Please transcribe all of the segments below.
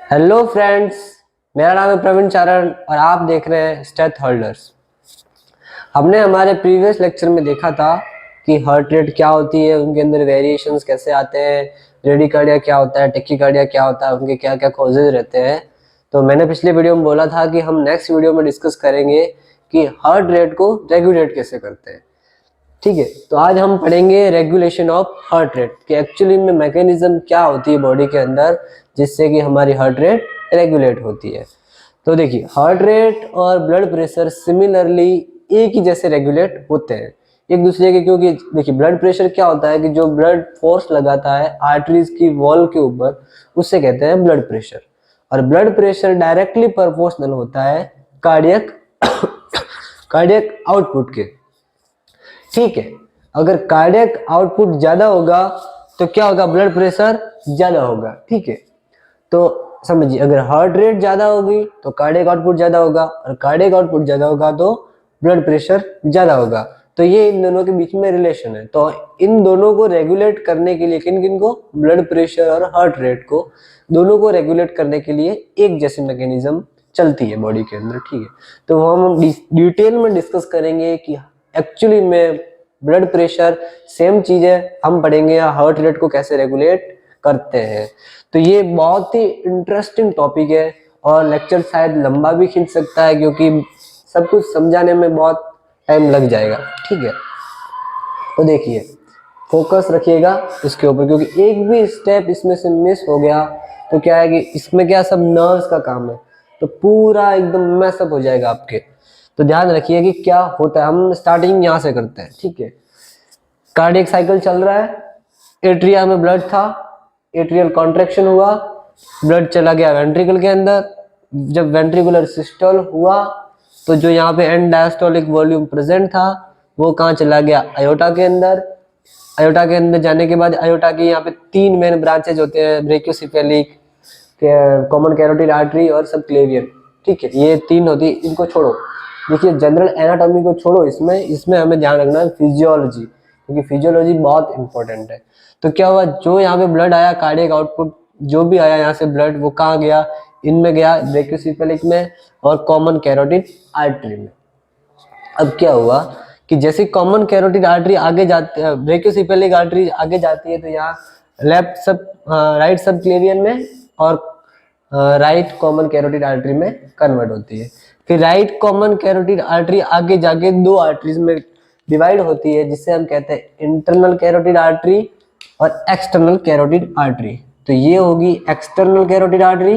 Hello friends, मेरा नाम है प्रवीण चारण और आप देख रहे हैं स्टेथ होल्डर्स। हमने हमारे प्रीवियस लेक्चर में देखा था कि हार्ट रेट क्या होती है, उनके अंदर वेरिएशंस कैसे आते हैं, रेडिकार्डिया क्या होता है, टेकिकार्डिया क्या होता है, उनके क्या क्या कॉजेज रहते हैं। तो मैंने पिछले वीडियो में बोला था कि हम नेक्स्ट वीडियो में डिस्कस करेंगे कि हार्ट रेट को रेगुलेट कैसे करते हैं। ठीक है, तो आज हम पढ़ेंगे रेगुलेशन ऑफ हार्ट रेट कि एक्चुअली में मैकेनिज्म क्या होती है बॉडी के अंदर जिससे कि हमारी हार्ट रेट रेगुलेट होती है। तो देखिए, हार्ट रेट और ब्लड प्रेशर सिमिलरली एक ही जैसे रेगुलेट होते हैं एक दूसरे के, क्योंकि देखिए ब्लड प्रेशर क्या होता है कि जो ब्लड फोर्स लगाता है आर्टरीज की वॉल के ऊपर, उससे कहते हैं ब्लड प्रेशर। और ब्लड प्रेशर डायरेक्टली प्रोपोर्शनल होता है कार्डियक कार्डियक आउटपुट के। ठीक है, अगर कार्डियक आउटपुट ज्यादा होगा तो क्या होगा, ब्लड प्रेशर ज्यादा होगा। ठीक है, तो समझिए, अगर हार्ट रेट ज्यादा होगी तो कार्डियक आउटपुट ज्यादा होगा, और कार्डियक आउटपुट ज्यादा होगा तो ब्लड प्रेशर ज्यादा होगा। तो ये इन दोनों के बीच में रिलेशन है। तो इन दोनों को रेगुलेट करने के लिए, किन किन को, ब्लड प्रेशर और हार्ट रेट को, दोनों को रेगुलेट करने के लिए एक जैसी मैकेनिज्म चलती है बॉडी के अंदर। ठीक है, तो हम डिटेल में डिस्कस करेंगे कि एक्चुअली में ब्लड प्रेशर सेम चीज है, हम पढ़ेंगे या हार्ट रेट को कैसे रेगुलेट करते हैं। तो ये बहुत ही इंटरेस्टिंग टॉपिक है और लेक्चर शायद लंबा भी खींच सकता है क्योंकि सब कुछ समझाने में बहुत टाइम लग जाएगा। ठीक है, तो देखिए, फोकस रखिएगा इसके ऊपर, क्योंकि एक भी स्टेप इसमें से मिस हो गया तो क्या है कि इसमें क्या सब नर्व्स का काम है, तो पूरा एकदम मैसअप हो जाएगा आपके। तो ध्यान रखिए कि क्या होता है। हम स्टार्टिंग यहाँ से करते हैं। ठीक है, कार्डियक साइकिल चल रहा है, एट्रिया में ब्लड था, एट्रियल कॉन्ट्रैक्शन हुआ, ब्लड चला गया वेंट्रिकल के अंदर। जब वेंट्रिकुलर सिस्टोल हुआ तो जो यहाँ पे एंड डायस्टोलिक वॉल्यूम प्रेजेंट था वो कहाँ चला गया, अयोटा के अंदर। अयोटा के अंदर जाने के बाद अयोटा की यहाँ पे तीन मेन ब्रांचेज होते हैं, ब्रेकियोसेफेलिक, कॉमन कैरोटिड आर्टरी और सबक्लेवियन। ठीक है, ये तीन होती है, इनको छोड़ो। देखिए, जनरल एनाटॉमी को छोड़ो, इसमें हमें ध्यान रखना है फिजियोलॉजी, क्योंकि फिजियोलॉजी बहुत इंपॉर्टेंट है। तो क्या हुआ, जो यहाँ पे ब्लड आया, कार्डियक आउटपुट जो भी आया यहाँ से ब्लड, वो कहाँ गया, इनमें गया, ब्रेकियोसेफेलिक में और कॉमन कैरोटिड आर्टरी में। अब क्या हुआ कि जैसे कॉमन कैरोटिड आर्टरी आगे जाती है, ब्रेकियोसेफेलिक आर्टरी आगे जाती है, तो यहाँ राइट सब क्लेवियन में और राइट कॉमन कैरोटिड आर्टरी में कन्वर्ट होती है। फिर राइट कॉमन कैरोटिड आर्टरी आगे जाके दो आर्टरीज में डिवाइड होती है, जिससे हम कहते हैं इंटरनल कैरोटिड आर्टरी और एक्सटर्नल कैरोटिड आर्टरी। तो ये होगी एक्सटर्नल कैरोटिड आर्टरी,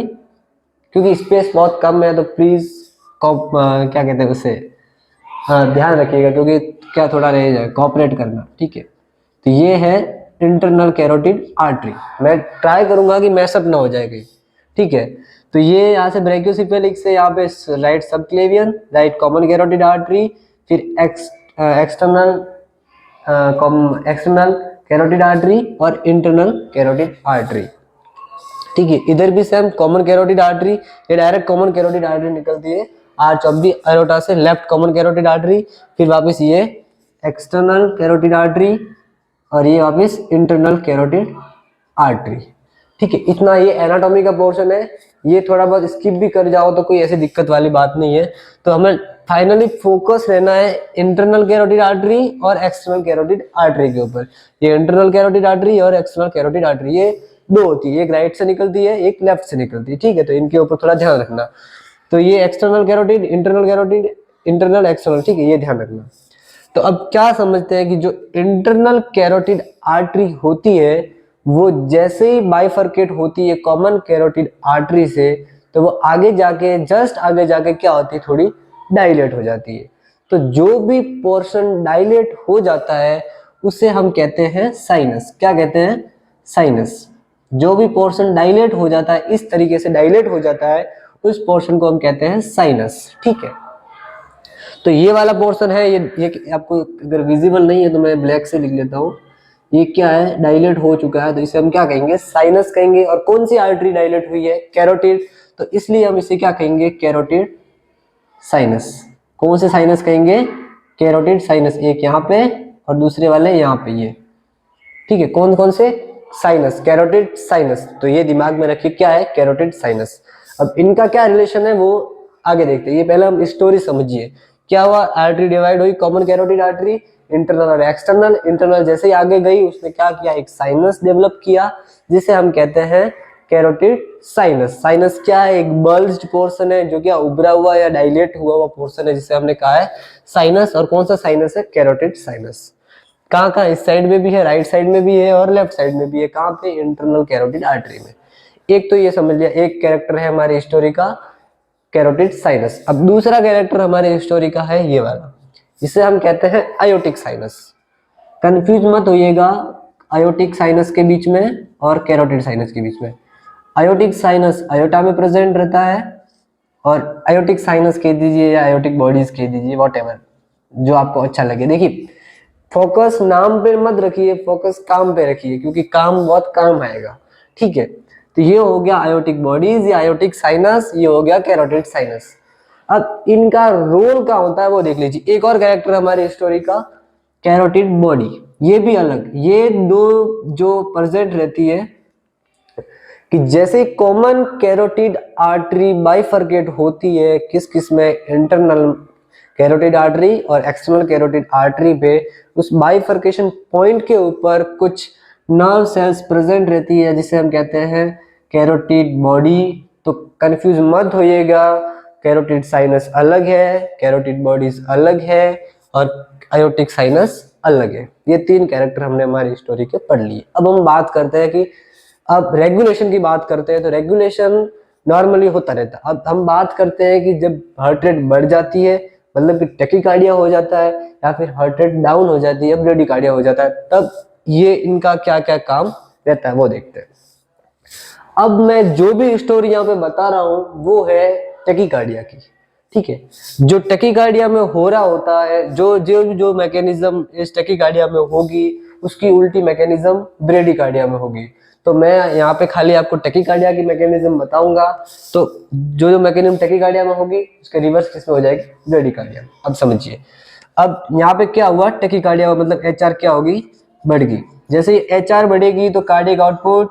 क्योंकि स्पेस बहुत कम है तो प्लीज क्या कहते हैं उसे, हाँ ध्यान रखिएगा, क्योंकि क्या थोड़ा रह जाए, कॉपरेट करना। ठीक है, तो ये है इंटरनल कैरोटिड आर्टरी। मैं ट्राई करूंगा कि मैसअप ना हो जाए कहीं। ठीक है, तो ये यहाँ से ब्रेकियोसेफेलिक से यहाँ पे right subclavian, right common carotid artery, फिर एक्सटर्नल कैरोटिड आर्टरी और इंटरनल कैरोटिड आर्टरी। ठीक है, इधर भी सेम कॉमन कैरोटिड आर्टरी, ये डायरेक्ट कॉमन कैरोटिड आर्टरी निकलती है आर्च ऑफ द अयोटा से, लेफ्ट कॉमन कैरोटिड आर्टरी, फिर वापस ये एक्सटर्नल कैरोटिड आर्टरी और ये वापस इंटरनल कैरोटिड आर्टरी। ठीक है, इतना ये एनाटॉमी का पोर्शन है। ये थोड़ा बहुत स्किप भी कर जाओ तो कोई ऐसी दिक्कत वाली बात नहीं है। तो हमें फाइनली फोकस रहना है इंटरनल कैरोटिड आर्टरी और एक्सटर्नल कैरोटिड आर्टरी के ऊपर। ये इंटरनल कैरोटिड आर्टरी और एक्सटर्नल कैरोटिड आर्टरी ये दो होती है, एक राइट से निकलती है, एक लेफ्ट से निकलती है। ठीक है, तो इनके ऊपर थोड़ा ध्यान रखना। तो ये external carotid, internal carotid, internal external, ठीक है, ये ध्यान रखना। तो अब क्या समझते हैं कि जो इंटरनल कैरोटिड आर्टरी होती है वो जैसे ही बाइफर्केट होती है कॉमन कैरोटिड आर्टरी से, तो वो आगे जाके, जस्ट आगे जाके क्या होती है, थोड़ी डायलेट हो जाती है। तो जो भी पोर्शन डायलेट हो जाता है उसे हम कहते हैं साइनस। क्या कहते हैं, साइनस। जो भी पोर्शन डायलेट हो जाता है, इस तरीके से डायलेट हो जाता है, उस पोर्शन को हम कहते हैं साइनस। ठीक है, तो ये वाला पोर्शन है, ये आपको अगर विजिबल नहीं है तो मैं ब्लैक से लिख लेता हूँ। ये क्या है, डायलेट हो चुका है, तो इसे हम क्या कहेंगे, साइनस कहेंगे। और कौन सी आर्टरी डायलेट हुई है, कैरोटिड, तो इसलिए हम इसे क्या कहेंगे, कैरोटिड साइनस। कौन से साइनस कहेंगे, कैरोटिड साइनस। एक यहाँ पे और दूसरे वाले यहाँ पे, ये। ठीक है, कौन कौन से, साइनस, कैरोटिड साइनस, तो ये दिमाग में रखिए क्या है, कैरोटिड साइनस। अब इनका क्या रिलेशन है वो आगे देखते हैं, ये पहले हम स्टोरी समझिए। क्या हुआ, आर्टरी डिवाइड हुई, कॉमन कैरोटिड आर्टरी, इंटरनल और एक्सटर्नल। इंटरनल जैसे ही आगे गई उसने क्या किया, एक साइनस डेवलप किया जिसे हम कहते हैं कैरोटिड साइनस। साइनस क्या है, एक बल्ज्ड पोर्शन है जो क्या उभरा हुआ या डायलेट हुआ पोर्शन है जिसे हमने कहा है साइनस। और कौन सा साइनस है, कैरोटिड साइनस। कहाँ कहाँ, इस साइड में भी है, राइट साइड में भी है और लेफ्ट साइड में भी है। कहाँ पे, इंटरनल कैरोटिड आर्टरी में। एक तो ये समझ लिया, एक कैरेक्टर है हमारी हिस्टोरी का कैरोटिड साइनस। अब दूसरा कैरेक्टर हमारे हिस्टोरी का है ये वाला, इसे हम कहते हैं आयोटिक साइनस। कंफ्यूज मत होइएगा आयोटिक साइनस के बीच में और कैरोटिड साइनस के बीच में। आयोटिक साइनस आयोटा में प्रेजेंट रहता है और आयोटिक साइनस कह दीजिए या आयोटिक बॉडीज कह दीजिए, वॉटएवर जो आपको अच्छा लगे। देखिए फोकस नाम पे मत रखिए, फोकस काम पे रखिए, क्योंकि काम बहुत काम आएगा, ठीक है। तो ये हो गया आयोटिक बॉडीज या आयोटिक साइनस, ये हो गया कैरोटिड साइनस। अब इनका रोल क्या होता है वो देख लीजिए। एक और कैरेक्टर हमारी स्टोरी का कैरोटिड बॉडी, ये भी अलग। ये दो जो प्रेजेंट रहती है कि जैसे कॉमन कैरोटिड आर्टरी बाइफरकेट होती है किस किस में, इंटरनल कैरोटिड आर्टरी और एक्सटर्नल कैरोटिड आर्टरी पे, उस बाइफरकेशन पॉइंट के ऊपर कुछ नर्व सेल्स प्रेजेंट रहती है जिसे हम कहते हैं कैरोटिड बॉडी। तो कंफ्यूज मत होइएगा, कैरोटिड साइनस अलग है, कैरोटिड बॉडीज अलग है और आयोटिक साइनस अलग है। ये तीन कैरेक्टर हमने हमारी स्टोरी के पढ़ लिए। अब हम बात करते हैं कि अब रेगुलेशन की बात करते हैं, तो रेगुलेशन नॉर्मली होता रहता है। अब हम बात करते हैं कि जब हार्ट रेट बढ़ जाती है, मतलब कि टैकीकार्डिया हो जाता है, या फिर हार्ट रेट डाउन हो जाती है, ब्रेडिकार्डिया हो जाता है, तब ये इनका क्या क्या काम रहता है वो देखते हैं। अब मैं जो भी स्टोरी यहाँ पे बता रहा हूँ वो है टैकीकार्डिया की, ठीक है। जो टैकीकार्डिया में हो रहा होता है, जो जो जो मैकेनिज्म इस टैकीकार्डिया में होगी उसकी उल्टी मैकेनिज्म ब्रेडिकार्डिया में होगी। तो मैं यहाँ पे खाली आपको टैकीकार्डिया की मैकेनिज्म बताऊंगा, तो जो जो मैकेनिज्म टैकीकार्डिया में होगी उसके रिवर्स किसमें हो जाएगी, ब्रेडिकार्डिया। अब समझिए, अब यहाँ पे क्या हुआ, टैकीकार्डिया मतलब एचआर क्या होगी, बढ़ गई। जैसे एचआर बढ़ेगी तो कार्डियक आउटपुट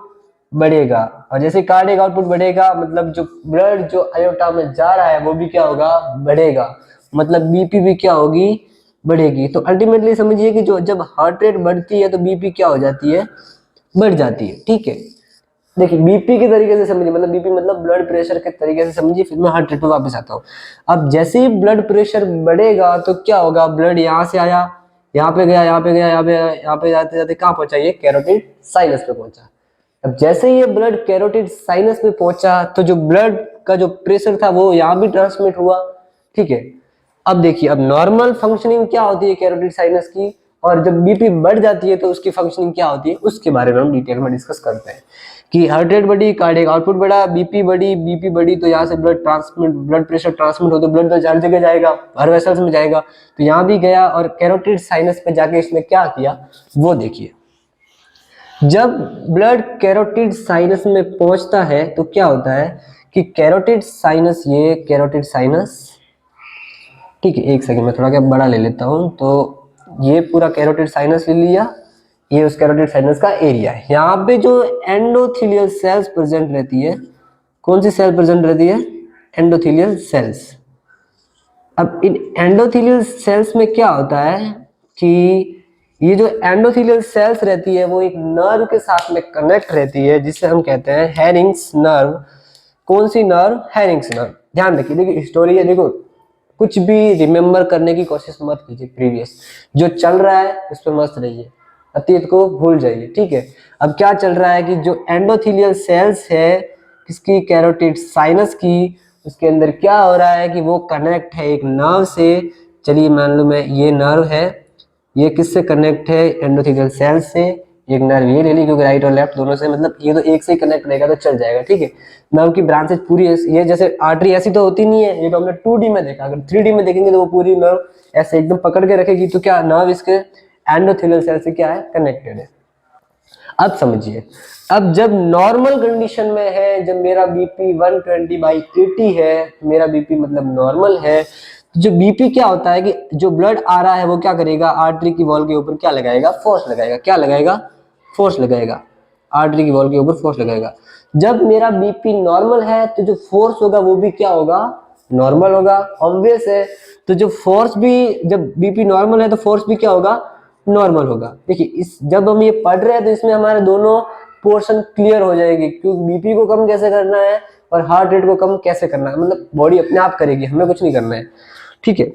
बढ़ेगा, और जैसे कार्डियक आउटपुट बढ़ेगा मतलब जो ब्लड जो आयोटा में जा रहा है वो भी क्या होगा, बढ़ेगा, मतलब बीपी भी क्या होगी, बढ़ेगी। तो अल्टीमेटली समझिए कि जो जब हार्ट रेट बढ़ती है तो बीपी क्या हो जाती है, बढ़ जाती है, ठीक है। देखिए बीपी के तरीके से समझिए, मतलब बीपी मतलब ब्लड प्रेशर के तरीके से समझिए, फिर मैं हार्ट रेट पे वापस आता हूँ। अब जैसे ही ब्लड प्रेशर बढ़ेगा तो क्या होगा, ब्लड यहाँ से आया, यहाँ पे गया, यहाँ पे गया, यहाँ पे जाते जाते कहाँ पहुंचा, ये कैरोटिड साइनस पे पहुंचा। अब जैसे ही ये ब्लड कैरोटिड साइनस पे पहुंचा तो जो ब्लड का जो प्रेशर था वो यहाँ भी ट्रांसमिट हुआ, ठीक है। अब देखिए, अब नॉर्मल फंक्शनिंग क्या होती है कैरोटिड साइनस की, और जब बीपी बढ़ जाती है तो उसकी फंक्शनिंग क्या होती है, उसके बारे में हम डिटेल में डिस्कस करते हैं कि हार्ट रेट बढ़ी, कार्डियक आउटपुट बढ़ा, बीपी बढ़ी तो यहाँ से ब्लड प्रेशर ट्रांसमिट हो तो ब्लड तो हर जगह जाएगा, हर वेसल्स में जाएगा, तो यहाँ भी गया और कैरोटिड साइनस पे जाके इसने क्या किया वो देखिए। जब ब्लड कैरोटिड साइनस में पहुंचता है तो क्या होता है कि कैरोटिड साइनस, ये कैरोटिड साइनस, ठीक है, एक सेकंड में थोड़ा क्या बड़ा ले लेता हूं। तो ये पूरा कैरोटिड साइनस ले लिया, ये उस कैरोटिड साइनस का एरिया है। यहाँ पे जो एंडोथेलियल सेल्स प्रेजेंट रहती है, कौन सी सेल प्रेजेंट रहती है, एंडोथेलियल सेल्स। अब इन एंडोथेलियल सेल्स में क्या होता है कि ये जो एंडोथेलियल सेल्स रहती है वो एक नर्व के साथ में कनेक्ट रहती है जिसे हम कहते हैं हैरिंग्स नर्व। कौन सी नर्व, हैरिंग्स नर्व। ध्यान रखिए, देखिए स्टोरी है, देखो कुछ भी रिमेम्बर करने की कोशिश मत कीजिए, प्रीवियस जो चल रहा है उस पर मस्त रहिए, अतीत को भूल जाइए, ठीक है। अब क्या चल रहा है कि जो एंडोथेलियल सेल्स है किसकी, कैरोटिड साइनस की, उसके अंदर क्या हो रहा है कि वो कनेक्ट है एक नर्व से। चलिए मान लो मैं ये नर्व है, ये किससे कनेक्ट है, एंडोथेलियल सेल्स से। एक नर्व ये ले ली क्योंकि राइट और लेफ्ट दोनों से, मतलब ये तो एक से ही कनेक्ट रहेगा तो चल जाएगा, ठीक है। नर्व की ब्रांचेस पूरी, ये जैसे आर्टरी ऐसी तो होती नहीं है, ये तो हमने 2D में देखा, अगर 3D में देखेंगे तो वो पूरी नर्व ऐसे एकदम पकड़ के रखेगी, तो क्या नर्व इसके एंडोथेलियल सेल से क्या है, कनेक्टेड है। अब समझिए, अब जब नॉर्मल कंडीशन में है, जब मेरा बीपी 120/80 है, मेरा बीपी मतलब नॉर्मल है, जो बीपी क्या होता है कि जो ब्लड आ रहा है वो क्या करेगा, आर्टरी की वॉल के ऊपर क्या लगाएगा, फोर्स लगाएगा। क्या लगाएगा, फोर्स लगाएगा। आर्टरी की वॉल के ऊपर फोर्स लगाएगा। जब मेरा बीपी नॉर्मल है तो जो फोर्स होगा वो भी क्या होगा, नॉर्मल होगा, ऑब्वियस है। तो जो फोर्स भी, जब बीपी नॉर्मल है तो फोर्स भी क्या होगा, नॉर्मल होगा। देखिए इस जब हम ये पढ़ रहे हैं तो इसमें हमारे दोनों पोर्शन क्लियर हो जाएगी, क्योंकि बीपी को कम कैसे करना है और हार्ट रेट को कम कैसे करना है, मतलब बॉडी अपने आप करेगी, हमें कुछ नहीं करना है, ठीक है।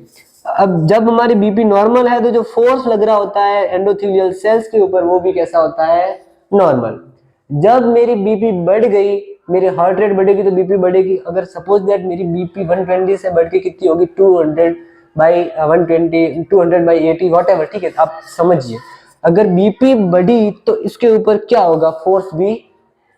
अब जब हमारी बीपी नॉर्मल है तो जो फोर्स लग रहा होता है एंडोथेलियल सेल्स के ऊपर वो भी कैसा होता है, नॉर्मल। जब मेरी बीपी बढ़ गई, मेरी हार्ट रेट बढ़ेगी तो बीपी बढ़ेगी। अगर सपोज दैट मेरी बीपी 120 से बढ़ के कितनी होगी, 200 बाई 120, 200 बाई 80 वॉट एवर, ठीक है। आप समझिए अगर बीपी बढ़ी तो इसके ऊपर क्या होगा, फोर्स भी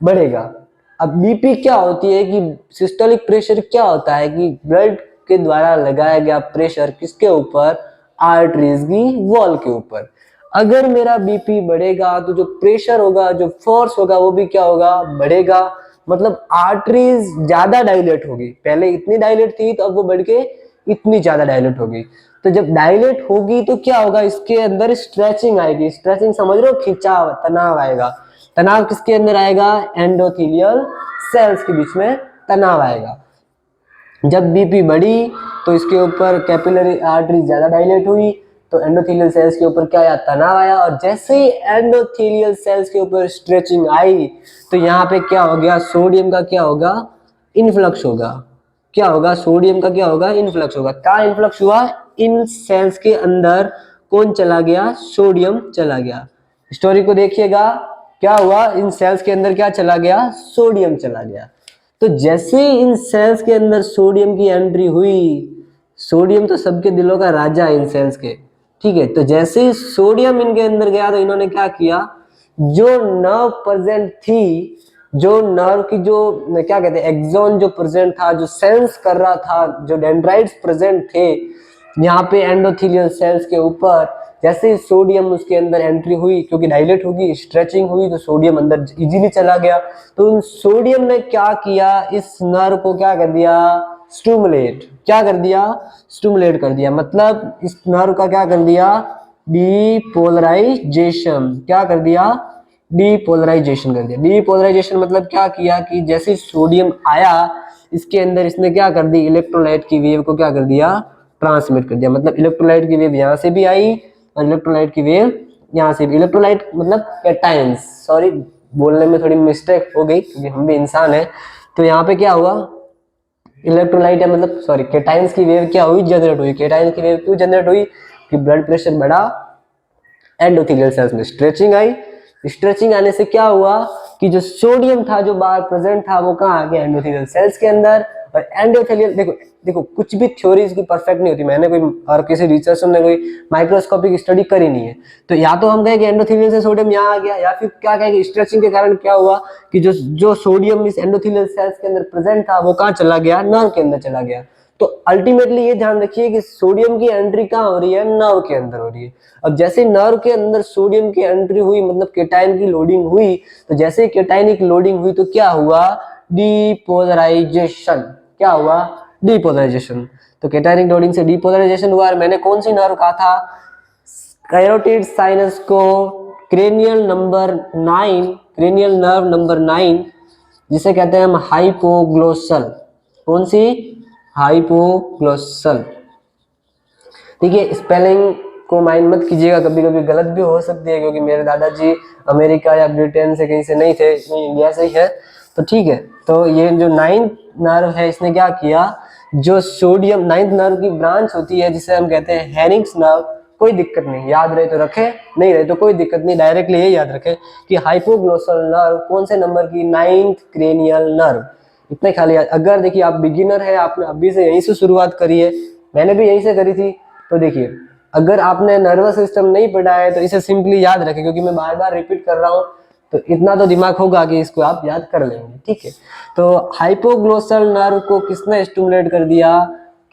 बढ़ेगा। अब बीपी क्या होती है कि सिस्टोलिक प्रेशर क्या होता है कि ब्लड के द्वारा लगाया गया प्रेशर किसके ऊपर, आर्टरीज की वॉल के ऊपर। अगर मेरा बीपी बढ़ेगा तो जो प्रेशर होगा, जो फोर्स होगा वो भी क्या होगा, बढ़ेगा। मतलब आर्टरीज ज्यादा डायलेट होगी, पहले इतनी डायलेट थी तो अब वो बढ़ के इतनी ज्यादा डायलेट होगी। तो जब डायलेट होगी तो क्या होगा, इसके अंदर स्ट्रेचिंग आएगी। स्ट्रेचिंग समझ रहे हो, खिंचाव, तनाव आएगा। तनाव किसके अंदर आएगा, एंडोथेलियल सेल्स के बीच में तनाव आएगा। जब बीपी बढ़ी तो इसके ऊपर कैपिलरी आर्टरी ज्यादा डायलेट हुई तो एंडोथेलियल सेल्स के ऊपर क्या आया, तनाव आया। और जैसे ही एंडोथेलियल सेल्स के ऊपर स्ट्रेचिंग आई तो यहाँ पे क्या हो गया, सोडियम का क्या होगा, इनफ्लक्स होगा। क्या होगा, सोडियम का क्या होगा, इनफ्लक्स होगा। क्या इनफ्लक्स हुआ, इन सेल्स के अंदर कौन चला गया, सोडियम चला गया। स्टोरी को देखिएगा, क्या हुआ, इन सेल्स के अंदर क्या चला गया, सोडियम चला गया। तो जैसे इन सेल्स के अंदर सोडियम की एंट्री हुई, सोडियम तो सबके दिलों का राजा है इन सेल्स के, ठीक है। तो जैसे ही सोडियम इनके अंदर गया तो इन्होंने क्या किया, जो नर्व प्रेजेंट थी, जो नर्व की जो क्या कहते हैं एक्सॉन जो प्रेजेंट था, जो सेंस कर रहा था, जो डेंड्राइट्स प्रेजेंट थे यहाँ पे एंडोथेलियल सेल्स के ऊपर, जैसे ही सोडियम उसके अंदर एंट्री हुई, क्योंकि डायलेट होगी, स्ट्रेचिंग हुई, तो सोडियम अंदर इजीली चला गया। तो उन सोडियम ने क्या किया, इस नर्व को क्या कर दिया, स्टिमुलेट। क्या कर दिया, स्टिमुलेट कर दिया। मतलब इस नर्व का क्या कर दिया, डीपोलराइजेशन। क्या कर दिया, डीपोलराइजेशन कर दिया। डीपोलराइजेशन मतलब क्या किया कि जैसे सोडियम आया इसके अंदर, इसने क्या कर दी, इलेक्ट्रोलाइट की वेव को क्या कर दिया, ट्रांसमिट कर दिया। मतलब इलेक्ट्रोलाइट की वेव यहाँ से भी आई और इलेक्ट्रोलाइट की वेव यहाँ से भी। इलेक्ट्रोलाइट मतलब कैटायंस, सॉरी बोलने में थोड़ी मिस्टेक हो गई क्योंकि हम भी इंसान हैं। तो यहाँ पे क्या हुआ, इलेक्ट्रोलाइट है मतलब सॉरी कैटायंस की वेव क्या हुई, जनरेट हुई। कैटायंस की वेव क्यों जनरेट हुई, कि ब्लड प्रेशर बढ़ा, एंडोथेलियल सेल्स में स्ट्रेचिंग आई। स्ट्रेचिंग आने से क्या हुआ कि जो सोडियम था जो बाहर प्रेजेंट था वो कहाँ आ गया, एंडोथेलियल सेल्स के अंदर। और एंडोथेलियल देखो कुछ भी थ्योरीज की परफेक्ट नहीं होती, मैंने कोई और किसी रिसर्चर ने कोई माइक्रोस्कोपिक स्टडी करी नहीं है। तो या तो हम कहें कि एंडोथेलियल से सोडियम यहाँ आ गया, या फिर क्या कहेंगे स्ट्रेचिंग के कारण क्या हुआ कि जो सोडियम इस एंडोथेलियल सेल्स के अंदर प्रेजेंट था वो कहाँ चला गया, नर्व के अंदर चला गया। तो अल्टीमेटली ये ध्यान रखिए कि सोडियम की एंट्री कहाँ हो रही है, नर्व के अंदर हो रही है। अब जैसे नर्व के अंदर सोडियम की एंट्री हुई, मतलब केटाइन की लोडिंग हुई, तो जैसे केटाइनिक लोडिंग हुई तो क्या हुआ, डीपोलराइजेशन। क्या हुआ, डीपोलराइजेशन। तो केटाइनिक लोडिंग से डीपोलराइजेशन हुआ। और मैंने कौन सी नर्व कहा था, कैरोटिड साइनस को cranial number 9, cranial nerve number 9 जिसे कहते हैं हम हाइपोग्लोसल। कौन सी, हाइपोग्लोसल। देखिए स्पेलिंग को माइंड मत कीजिएगा, कभी कभी गलत भी हो सकती है, क्योंकि मेरे दादाजी अमेरिका या ब्रिटेन से कहीं से नहीं थे, इंडिया से ही है, तो ठीक है। तो ये जो 9th नर्व है इसने क्या किया, जो सोडियम 9th नर्व की ब्रांच होती है जिसे हम कहते हैं हेरिंग्स नर्व, कोई दिक्कत नहीं, याद रहे तो रखे, नहीं रहे तो कोई दिक्कत नहीं, डायरेक्टली ये याद रखे कि हाइपोग्लोसल नर्व कौन से नंबर की, 9th क्रेनियल नर्व। इतने खाली याद। अगर देखिए आप बिगिनर है, आपने अभी से यहीं से शुरुआत करी है, मैंने भी यहीं से करी थी, तो देखिए अगर आपने नर्वस सिस्टम नहीं पढ़ा है तो इसे सिंपली याद रखें, क्योंकि मैं बार बार रिपीट कर रहा हूँ तो इतना तो दिमाग होगा कि इसको आप याद कर लेंगे, ठीक है। तो हाइपोग्लोसल नर्व को किसने स्टिमुलेट कर दिया,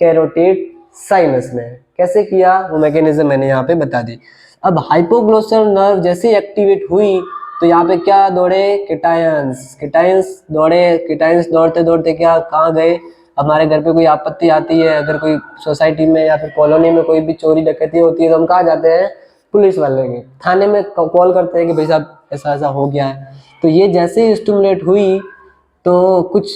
कैरोटिड साइनस ने। कैसे किया वो मैकेनिज्म मैंने यहाँ पे बता दी। अब हाइपोग्लोसल नर्व जैसे एक्टिवेट हुई तो यहाँ पे क्या दौड़े, केटायंस। केटायंस दौड़े, केटायंस दौड़ते दौड़ते क्या कहाँ गए, हमारे घर पे कोई आपत्ति आती है, अगर कोई सोसाइटी में या फिर कॉलोनी में कोई भी चोरी डकैती होती है तो हम कहाँ जाते हैं, पुलिस वाले के थाने में कॉल करते हैं कि भाई साहब ऐसा ऐसा हो गया है। तो ये जैसे ही स्टिमुलेट हुई तो कुछ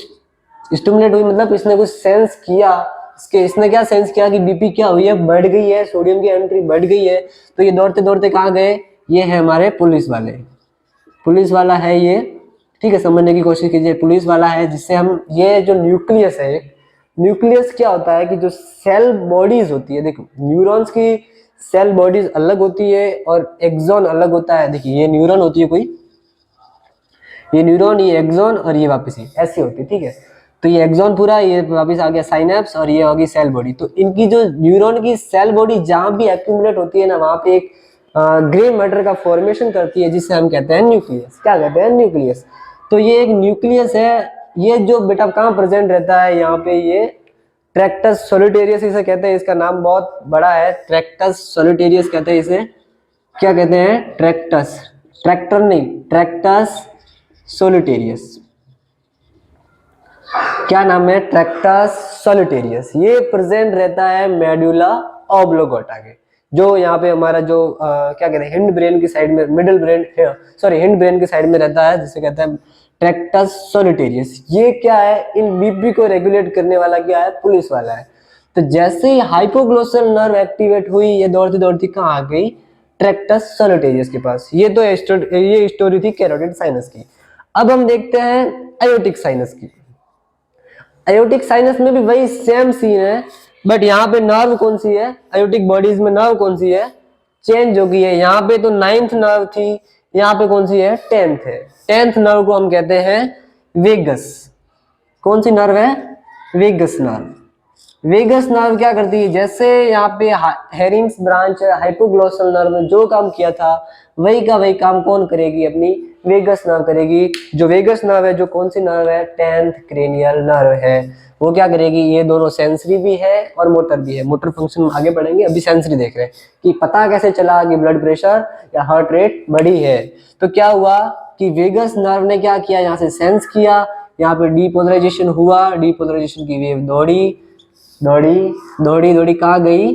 स्टिमुलेट हुई मतलब इसने कुछ सेंस किया, इसने क्या सेंस किया कि बीपी क्या हुई है, बढ़ गई है, सोडियम की एंट्री बढ़ गई है। तो ये दौड़ते दौड़ते कहाँ गए, ये है हमारे पुलिस वाले, पुलिस वाला है ये, ठीक है, समझने की कोशिश कीजिए। पुलिस वाला है जिससे हम, ये जो न्यूक्लियस है, न्यूक्लियस क्या होता है कि जो सेल बॉडीज होती है, देखो न्यूरॉन्स की सेल बॉडीज अलग होती है और एक्सॉन अलग होता है। देखिए ये न्यूरॉन होती है कोई, ये न्यूरॉन, ये एक्सॉन और ये वापस ही ऐसी होती है, ठीक है। तो ये एक्सॉन पूरा, ये वापस आ गया साइनेप्स और ये होगी सेल बॉडी। तो इनकी जो न्यूरॉन की सेल बॉडी जहां भी एक्यूमुलेट होती है ना, वहां पे एक ग्रे मैटर का फॉर्मेशन करती है जिसे हम कहते हैं न्यूक्लियस। क्या कहते हैं, न्यूक्लियस। तो ये एक न्यूक्लियस है, ये जो बेटा कहाँ प्रेजेंट रहता है, यहाँ पे ये ट्रैक्टस सोलिटेरियस इसे कहते हैं, इसका नाम बहुत बड़ा है, ट्रैक्टस सोलिटेरियस कहते हैं इसे। क्या कहते हैं, ट्रैक्टस, ट्रैक्टर नहीं, ट्रैक्टस सोलिटेरियस। क्या नाम है, ट्रैक्टस सोलिटेरियस। ये प्रेजेंट रहता है मेडुला ऑब्लोंगेटा के, जो यहाँ पे हमारा जो क्या कहते हैं, हिंड ब्रेन की साइड में, middle brain, sorry hind brain की साइड में रहता है, जिसे कहते हैं ट्रैक्टस सोलिटेरियस। ये क्या है, इन बीपी को रेगुलेट करने वाला क्या है, पुलिस वाला है। तो जैसे ही हाइपोग्लोसल नर्व एक्टिवेट हुई, ये दौड़ती दौड़ती कहाँ आ गई, ट्रैक्टस सोलिटेरियस के पास। ये तो ये स्टोरी थी कैरोटिड साइनस की। अब हम देखते हैं अयोटिक साइनस की। अयोटिक साइनस में भी वही सेम सीन है, बट यहाँ पे नर्व कौन सी है, अयोटिक बॉडीज में नर्व कौन सी है, चेंज हो गई है। यहाँ पे तो 9th नर्व थी, यहाँ पे कौन सी है, 10th है। 10th नर्व को हम कहते हैं वेगस। कौन सी नर्व है, वेगस नर्व। वेगस नर्व क्या करती है, जैसे यहाँ पे हेरिंग्स ब्रांच हाइपोग्लोसल नर्व ने जो काम किया था, वही का वही काम कौन करेगी, अपनी वेगस नर्व करेगी। जो वेगस नर्व है, जो कौन सी नर्व है, 10th क्रेनियल नर्व है, वो क्या करेगी, ये दोनों सेंसरी भी है और मोटर भी है। मोटर फंक्शन आगे बढ़ेंगे, अभी सेंसरी देख रहे हैं कि पता कैसे चला कि ब्लड प्रेशर या हार्ट रेट बढ़ी है। तो क्या हुआ कि वेगस नर्व ने क्या किया, यहाँ से सेंस किया, यहाँ पे डीपोलराइजेशन हुआ, डीपोलराइजेशन की वेव दौड़ी दौड़ी दौड़ी दौड़ी, कहाँ गई,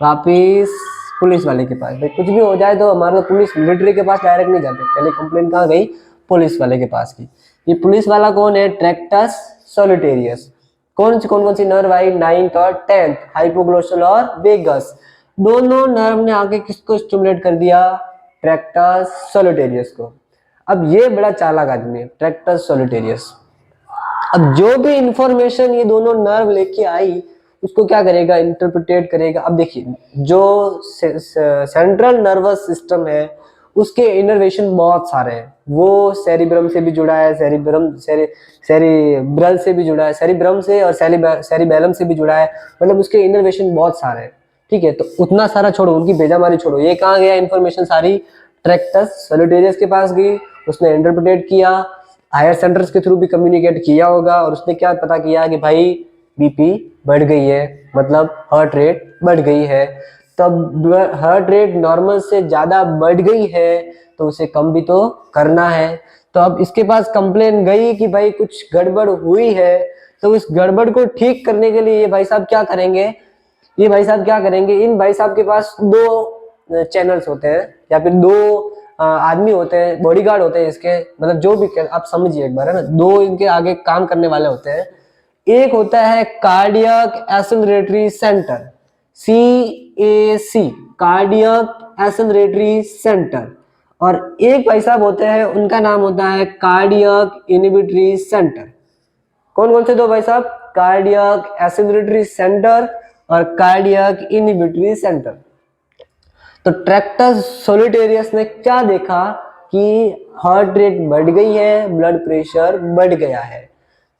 वापिस पुलिस वाले के पास। भाई कुछ भी हो जाए तो हमारा तो पुलिस मिलिट्री के पास डायरेक्ट नहीं जाते, पहले कंप्लेंट कहाँ गई, पुलिस वाले के पास की। ये पुलिस वाला कौन है, ट्रैक्टस सोलिटेरियस। कौन कौन सी नर्व आई, 9th और 10th, हाइपोग्लोसल और वेगस। दोनों नर्व ने आके किसको स्टिमुलेट कर दिया, ट्रैक्टस सोलिटेरियस को। अब ये बड़ा चालाक आदमी है ट्रैक्टस सोलिटेरियस। अब जो भी इंफॉर्मेशन ये दोनों नर्व लेके आई, उसको क्या करेगा, इंटरप्रिटेट करेगा। अब देखिए जो सेंट्रल नर्वस सिस्टम है, उसके इनर्वेशन बहुत सारे हैं। वो सेरिब्रम से भी जुड़ा है, सेरिब्रल से भी जुड़ा है, सेरिब्रम से और सेरिबेलम से भी जुड़ा है, मतलब उसके इनर्वेशन बहुत सारे हैं, ठीक है। तो उतना सारा छोड़ो, उनकी बेजामारी छोड़ो, ये कहाँ गया इन्फॉर्मेशन सारी, ट्रैक्टस सोलिटेरियस के पास गई, उसने इंटरप्रिटेट किया, हायर सेंटर्स के थ्रू भी कम्युनिकेट किया होगा, और उसने क्या पता किया कि भाई बीपी बढ़ गई है, मतलब हार्ट रेट बढ़ गई है। तब हार्ट रेट नॉर्मल से ज्यादा बढ़ गई है तो उसे कम भी तो करना है। तो अब इसके पास कंप्लेन गई कि भाई कुछ गड़बड़ हुई है, तो उस गड़बड़ को ठीक करने के लिए ये भाई साहब क्या करेंगे, ये भाई साहब क्या करेंगे, इन भाई साहब के पास दो चैनल्स होते हैं या फिर दो आदमी होते हैं, बॉडीगार्ड होते हैं इसके, मतलब जो भी आप समझिए एक बार, है ना, दो इनके आगे काम करने वाले होते हैं। एक होता है cardiac acceleratory centre, CAC, cardiac acceleratory centre, और एक भाई साहब होते हैं, उनका नाम होता है कार्डियक इनहिबिटरी सेंटर। कौन कौन से दो भाई साहब, कार्डियक एक्सेलरेटरी सेंटर और कार्डियक इनहिबिटरी सेंटर। तो ट्रैक्टस सोलिटेरियस ने क्या देखा कि हार्ट रेट बढ़ गई है, ब्लड प्रेशर बढ़ गया है।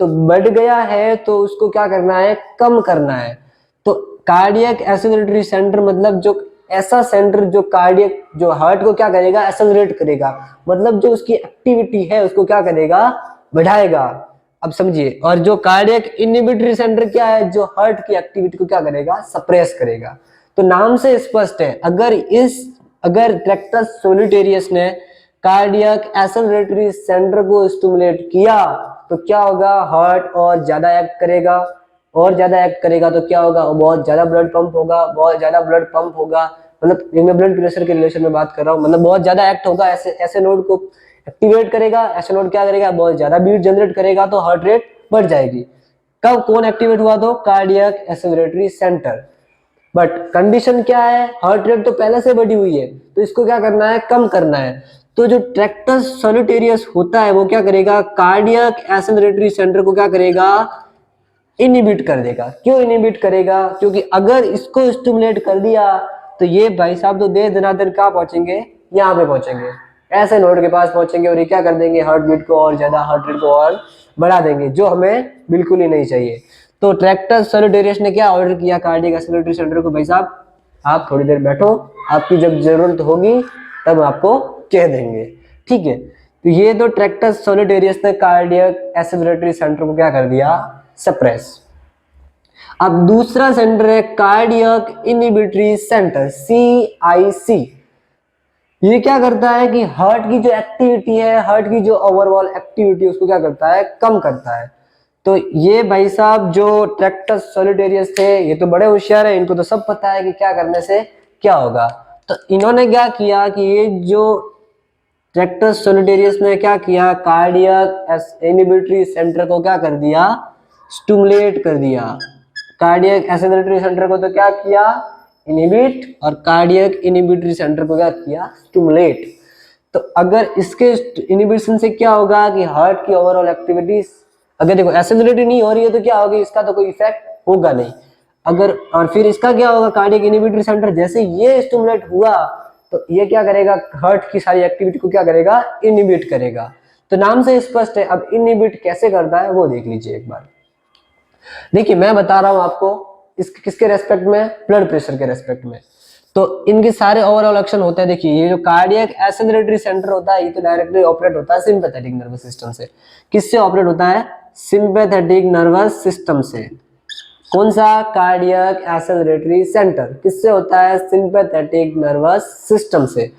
तो बढ़ गया है तो उसको क्या करना है, कम करना है। तो कार्डियक एक्सेलरेटरी सेंटर मतलब जो ऐसा सेंटर जो कार्डियक, जो हार्ट को क्या करेगा, एक्सेलरेट करेगा, मतलब जो उसकी एक्टिविटी है उसको क्या करेगा, बढ़ाएगा। अब समझिए। और जो कार्डियक इनहिबिटरी सेंटर क्या है, जो हार्ट की एक्टिविटी को क्या करेगा, सप्रेस करेगा। तो नाम से स्पष्ट है, अगर ट्रैक्टस सोलिटेरियस ने कार्डियक एक्सेलरेटरी सेंटर को स्टिमुलेट किया तो क्या होगा, हार्ट और ज्यादा एक्ट करेगा, और ज्यादा एक्ट करेगा तो क्या होगा, बहुत ज्यादा ब्लड पंप होगा, बहुत ज्यादा ब्लड पंप होगा मतलब ये मैं ब्लड प्रेशर के रिलेशन में बात कर रहा हूँ, मतलब बहुत ज्यादा एक्ट होगा, ऐसे ऐसे नोड को एक्टिवेट करेगा, ऐसे नोड क्या करेगा, बहुत ज्यादा बीट जनरेट करेगा तो हार्ट रेट बढ़ जाएगी। कब कौन एक्टिवेट हुआ, तो cardiac acceleratory centre. But condition क्या है, हार्ट रेट तो पहले से बढ़ी हुई है, तो इसको क्या करना है, कम करना है। तो जो ट्रैक्टस सॉलिटेरियस होता है वो क्या करेगा, कार्डियक एक्सेलरेटरी सेंटर को क्या करेगा, इनहिबिट कर देगा। क्यों इनहिबिट करेगा, क्योंकि अगर इसको स्टिमुलेट कर दिया तो ये भाई साहब तो दे दनादन कहाँ पहुंचेंगे, यहाँ पे पहुंचेंगे, ऐसे नोड के पास पहुंचेंगे और ये क्या कर देंगे, हार्ट बीट को और ज्यादा, हार्ट रेट को और बढ़ा देंगे, जो हमें बिल्कुल ही नहीं चाहिए। तो ट्रैक्टस सॉलिटेरियस ने क्या ऑर्डर किया कार्डियक एक्सेलरेटरी सेंटर को, भाई साहब आप थोड़ी देर बैठो, आपकी जब जरूरत होगी तब आपको कह देंगे, ठीक है। तो ये तो ट्रैक्टस सॉलिटेरियस ने कार्डियक एक्सेलरेटरी सेंटर को क्या कर दिया, सप्रेस। अब दूसरा सेंटर है कार्डियक इनहिबिटरी सेंटर, CIC। ये क्या करता है कि हार्ट की जो एक्टिविटी है, हार्ट की जो ओवरऑल एक्टिविटी उसको क्या करता है, कम करता है। तो ये भाई साहब जो ट्रैक्टस सॉलिटेरियस थे ये तो बड़े होशियार है, इनको तो सब पता है कि क्या करने से क्या होगा। तो इन्होंने क्या किया कि ये जो ट्रैक्टस सॉलिटेरियस ने क्या किया, कार्डियक इनहिबिटरी सेंटर को क्या कर दिया, स्टिमुलेट कर दिया। कार्डियक एक्सेलरेटरी सेंटर को तो क्या किया, इनहिबिट, और कार्डियक इनहिबिटरी सेंटर को क्या किया, स्टिमुलेट। तो अगर इसके इनहिबिशन से क्या होगा कि हार्ट की ओवरऑल एक्टिविटीज, अगर देखो एक्सेलरेटरी नहीं हो रही है तो क्या होगा, इसका तो कोई इफेक्ट होगा नहीं। अगर और फिर इसका क्या होगा, कार्डियक इनहिबिटरी सेंटर जैसे ये स्टिमुलेट हुआ तो ये क्या करेगा, हार्ट की सारी एक्टिविटी को क्या करेगा, इनहिबिट करेगा। तो नाम से स्पष्ट है। अब इनहिबिट कैसे करता है वो देख लीजिए एक बार। देखिए मैं बता रहा हूं आपको किसके रेस्पेक्ट में, ब्लड प्रेशर के रेस्पेक्ट में। तो इनके सारे ओवरऑल एक्शन होते हैं। देखिए ये जो कार्डियक एक्सेलरेटरी सेंटर होता है ये तो डायरेक्टली ऑपरेट होता है सिंपैथेटिक नर्वस सिस्टम से। किससे ऑपरेट होता है, सिंपैथेटिक नर्वस सिस्टम से। कौन सा, कार्डियक एक्सेलरेटरी सेंटर किससे होता है, सिंपैथेटिक नर्वस सिस्टम से।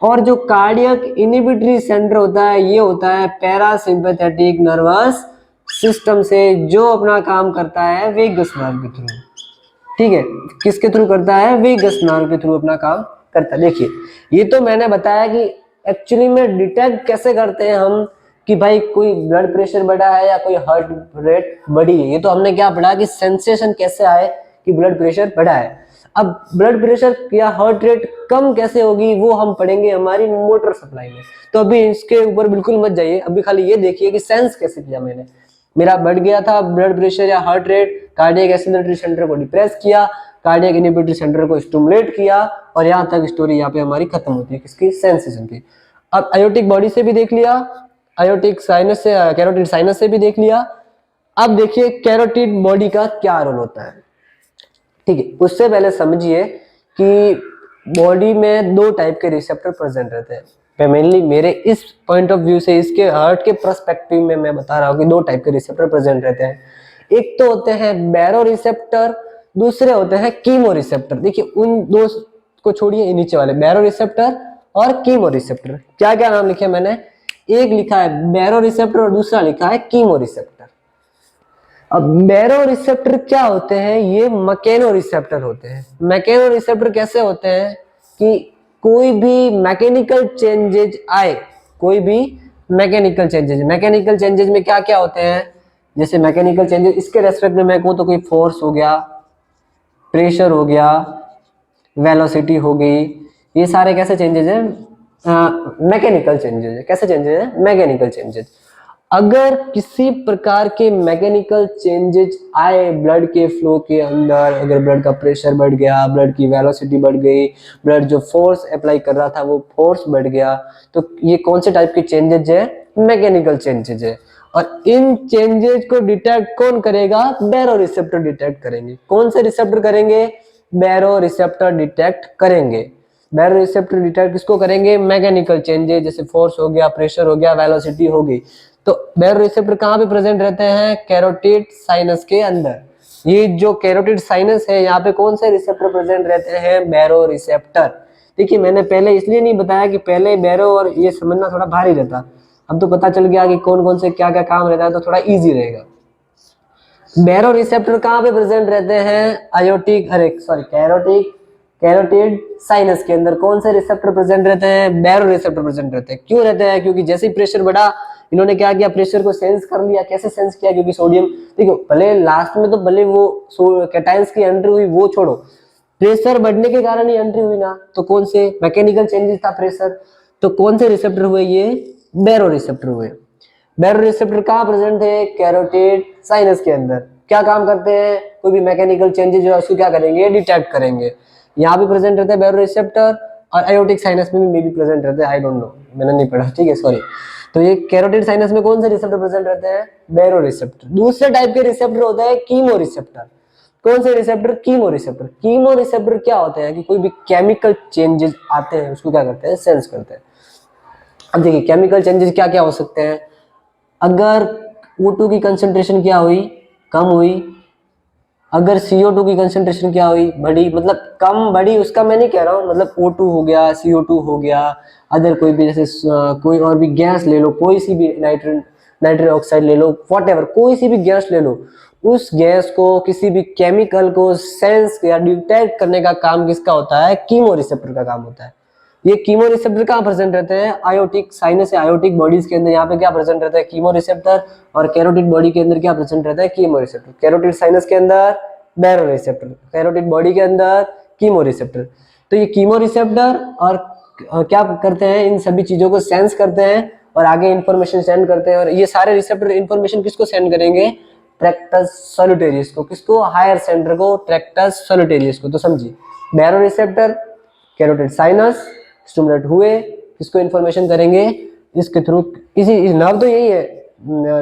और जो कार्डियक इनहिबिटरी सेंटर होता है ये होता है पैरासिम्पैथेटिक नर्वस सिस्टम से, जो अपना काम करता है वेगस नर्व के थ्रू। ठीक है, किसके थ्रू करता है, वेगस नर्व के थ्रू अपना काम करता है। देखिए ये तो मैंने बताया कि एक्चुअली में डिटेक्ट कैसे करते हैं हम कि भाई कोई ब्लड प्रेशर बढ़ा है या कोई हार्ट रेट बढ़ी है। ये तो हमने क्या पढ़ा कि सेंसेशन कैसे आए कि ब्लड प्रेशर बढ़ा है। अब ब्लड प्रेशर या हार्ट रेट कम कैसे होगी वो हम पढ़ेंगे हमारी मोटर सप्लाई में। तो अभी इसके ऊपर बिल्कुल मत जाइए, अभी खाली ये देखिए कि सेंस कैसे किया मैंने। मेरा बढ़ गया था ब्लड प्रेशर या heart rate, cardiac acceleratory centre को डिप्रेस किया, कार्डियक इनहिबिटरी सेंटर को स्टिमुलेट किया, और यहाँ तक स्टोरी यहाँ पे हमारी खत्म होती है किसकी, सेंसेशन की। अब आयोटिक बॉडी से भी देख लिया, आयोटिक साइनस से, कैरोटिड साइनस से भी देख लिया। अब देखिए कैरोटिड बॉडी का क्या रोल होता है। ठीक है, उससे पहले समझिए कि बॉडी में दो टाइप के रिसेप्टर प्रेजेंट रहते हैं। मेनली मेरे इस पॉइंट ऑफ व्यू से, इसके हार्ट के पर्सपेक्टिव में मैं बता रहा हूँ कि दो टाइप के रिसेप्टर प्रेजेंट रहते हैं। एक तो होते हैं बैरो रिसेप्टर, दूसरे होते हैं कीमो रिसेप्टर। देखिए उन दो को छोड़िए, नीचे वाले बैरो रिसेप्टर और कीमो रिसेप्टर। क्या क्या नाम लिखे मैंने, एक लिखा है बैरो रिसेप्टर और दूसरा लिखा है कीमो रिसेप्टर। अब बैरो रिसेप्टर क्या होते हैं, ये मैकेनो रिसेप्टर होते हैं। मैकेनो रिसेप्टर कैसे होते हैं कि कोई भी मैकेनिकल चेंजेज आए, कोई भी मैकेनिकल चेंजेज में क्या क्या होते हैं, जैसे मैकेनिकल चेंजेस इसके रेस्पेक्ट में मैं कहूँ तो कोई फोर्स हो गया, प्रेशर हो गया, वेलोसिटी हो गई, ये सारे कैसे चेंजेस हैं, मैकेनिकल चेंजेस है। कैसे चेंजेस है, मैकेनिकल चेंजेस। अगर किसी प्रकार के मैकेनिकल चेंजेस आए ब्लड के फ्लो के अंदर, अगर ब्लड का प्रेशर बढ़ गया, ब्लड की वेलोसिटी बढ़ गई, ब्लड जो फोर्स अप्लाई कर रहा था वो फोर्स बढ़ गया, तो ये कौन से टाइप के चेंजेस है, मैकेनिकल चेंजेस है। और इन चेंजेस को डिटेक्ट कौन करेगा, बैरो रिसेप्टर डिटेक्ट करेंगे। कौन से रिसेप्टर करेंगे, बैरो रिसेप्टर डिटेक्ट करेंगे। बैरो रिसेप्टर डिटेक्ट किसको करेंगे, मैकेनिकल चेंजेस, जैसे फोर्स हो गया, प्रेशर हो गया, वेलोसिटी हो गई। तो बैरो रिसेप्टर कहाँ पे प्रेजेंट रहते हैं, कैरोटिड साइनस के अंदर। ये जो कैरोटिड साइनस है यहाँ पे कौन से रिसेप्टर प्रेजेंट रहते हैं, बैरो रिसेप्टर। देखिए मैंने पहले इसलिए नहीं बताया कि पहले बैरो और ये समझना थोड़ा भारी रहता, अब तो पता चल गया कि कौन कौन से क्या क्या काम रहता है, तो थोड़ा इजी रहेगा। बैरो रिसेप्टर कहाँ पे प्रेजेंट रहते हैं, कैरोटिक कैरोटिड साइनस के अंदर कौन से रिसेप्टर प्रेजेंट रहते हैं? बैरो रिसेप्टर प्रेजेंट रहते हैं। क्यों रहते हैं? क्योंकि जैसे ही प्रेशर बढ़ा, इन्होंने क्या किया, प्रेशर को सेंस कर लिया। कैसे सेंस किया? क्योंकि सोडियम, देखो भले लास्ट में तो भले वो कैटायंस की एंट्री हुई, वो छोड़ो, प्रेशर बढ़ने के कारण ही एंट्री हुई ना, तो कौन से मैकेनिकल चेंजेस था प्रेशर, तो कौन से रिसेप्टर हुए? ये बैरो रिसेप्टर हुए। बैरो रिसेप्टर कहाँ प्रेजेंट है? कैरोटिड साइनस के अंदर। क्या काम करते हैं? कोई भी मैकेनिकल चेंजेस जो है उसको क्या करेंगे? डिटेक्ट करेंगे। यहाँ भी प्रेजेंट रहता है बैरो रिसेप्टर, और आयोटिक साइनस में भी प्रेजेंट रहते हैं। आई डोंट नो, मैंने नहीं पढ़ा, ठीक है, सॉरी। तो ये कैरोटिड साइनस में कौन से रिसेप्टर प्रेजेंट रहते हैं? बैरो रिसेप्टर। दूसरे टाइप के रिसेप्टर होता है कीमो रिसेप्टर। कौन से receptor? Chemo receptor. Chemo receptor क्या होते हैं कि कोई भी केमिकल चेंजेस आते हैं उसको क्या करते हैं? सेंस करते हैं। अब देखिए केमिकल चेंजेस क्या क्या हो सकते हैं। अगर O2 की कंसेंट्रेशन क्या हुई? कम हुई। अगर CO2 की कंसेंट्रेशन क्या हुई? बढ़ी। मतलब कम बढ़ी उसका मैं नहीं कह रहा हूँ, मतलब O2 हो गया, CO2 हो गया, अदर कोई भी जैसे कोई और भी गैस ले लो, कोई सी भी नाइट्रोजन ऑक्साइड ले लो, व्हाटएवर, कोई सी भी गैस ले लो, उस गैस को, किसी भी केमिकल को सेंस या डिटेक्ट करने का काम किसका होता है? कीमो रिसेप्टर का काम होता है। ये कीमो रिसेप्टर कहाँ प्रेजेंट रहते हैं? आयोटिक साइनस या आयोटिक बॉडीज के अंदर। यहाँ पे क्या प्रेजेंट रहता है? Chemo receptor. और कैरोटिड बॉडी के अंदर क्या प्रेजेंट रहता है? Chemo receptor. कैरोटिड साइनस के अंदर बैरो रिसेप्टर, कैरोटिड बॉडी के अंदर कीमो रिसेप्टर। तो ये कीमो रिसेप्टर और क्या करते हैं? इन सभी चीजों को सेंस करते हैं और आगे इंफॉर्मेशन सेंड करते हैं। और ये सारे रिसेप्टर इंफॉर्मेशन किसको सेंड करेंगे? ट्रैक्टस सॉलिटेरियस को। किसको? हायर सेंटर को, ट्रैक्टस सॉलिटेरियस को। तो समझिए, बैरो रिसेप्टर, कैरोटिड साइनस स्टिमुलेट हुए, किसको इन्फॉर्मेशन करेंगे? इसके थ्रू। इसी नर्व तो यही है,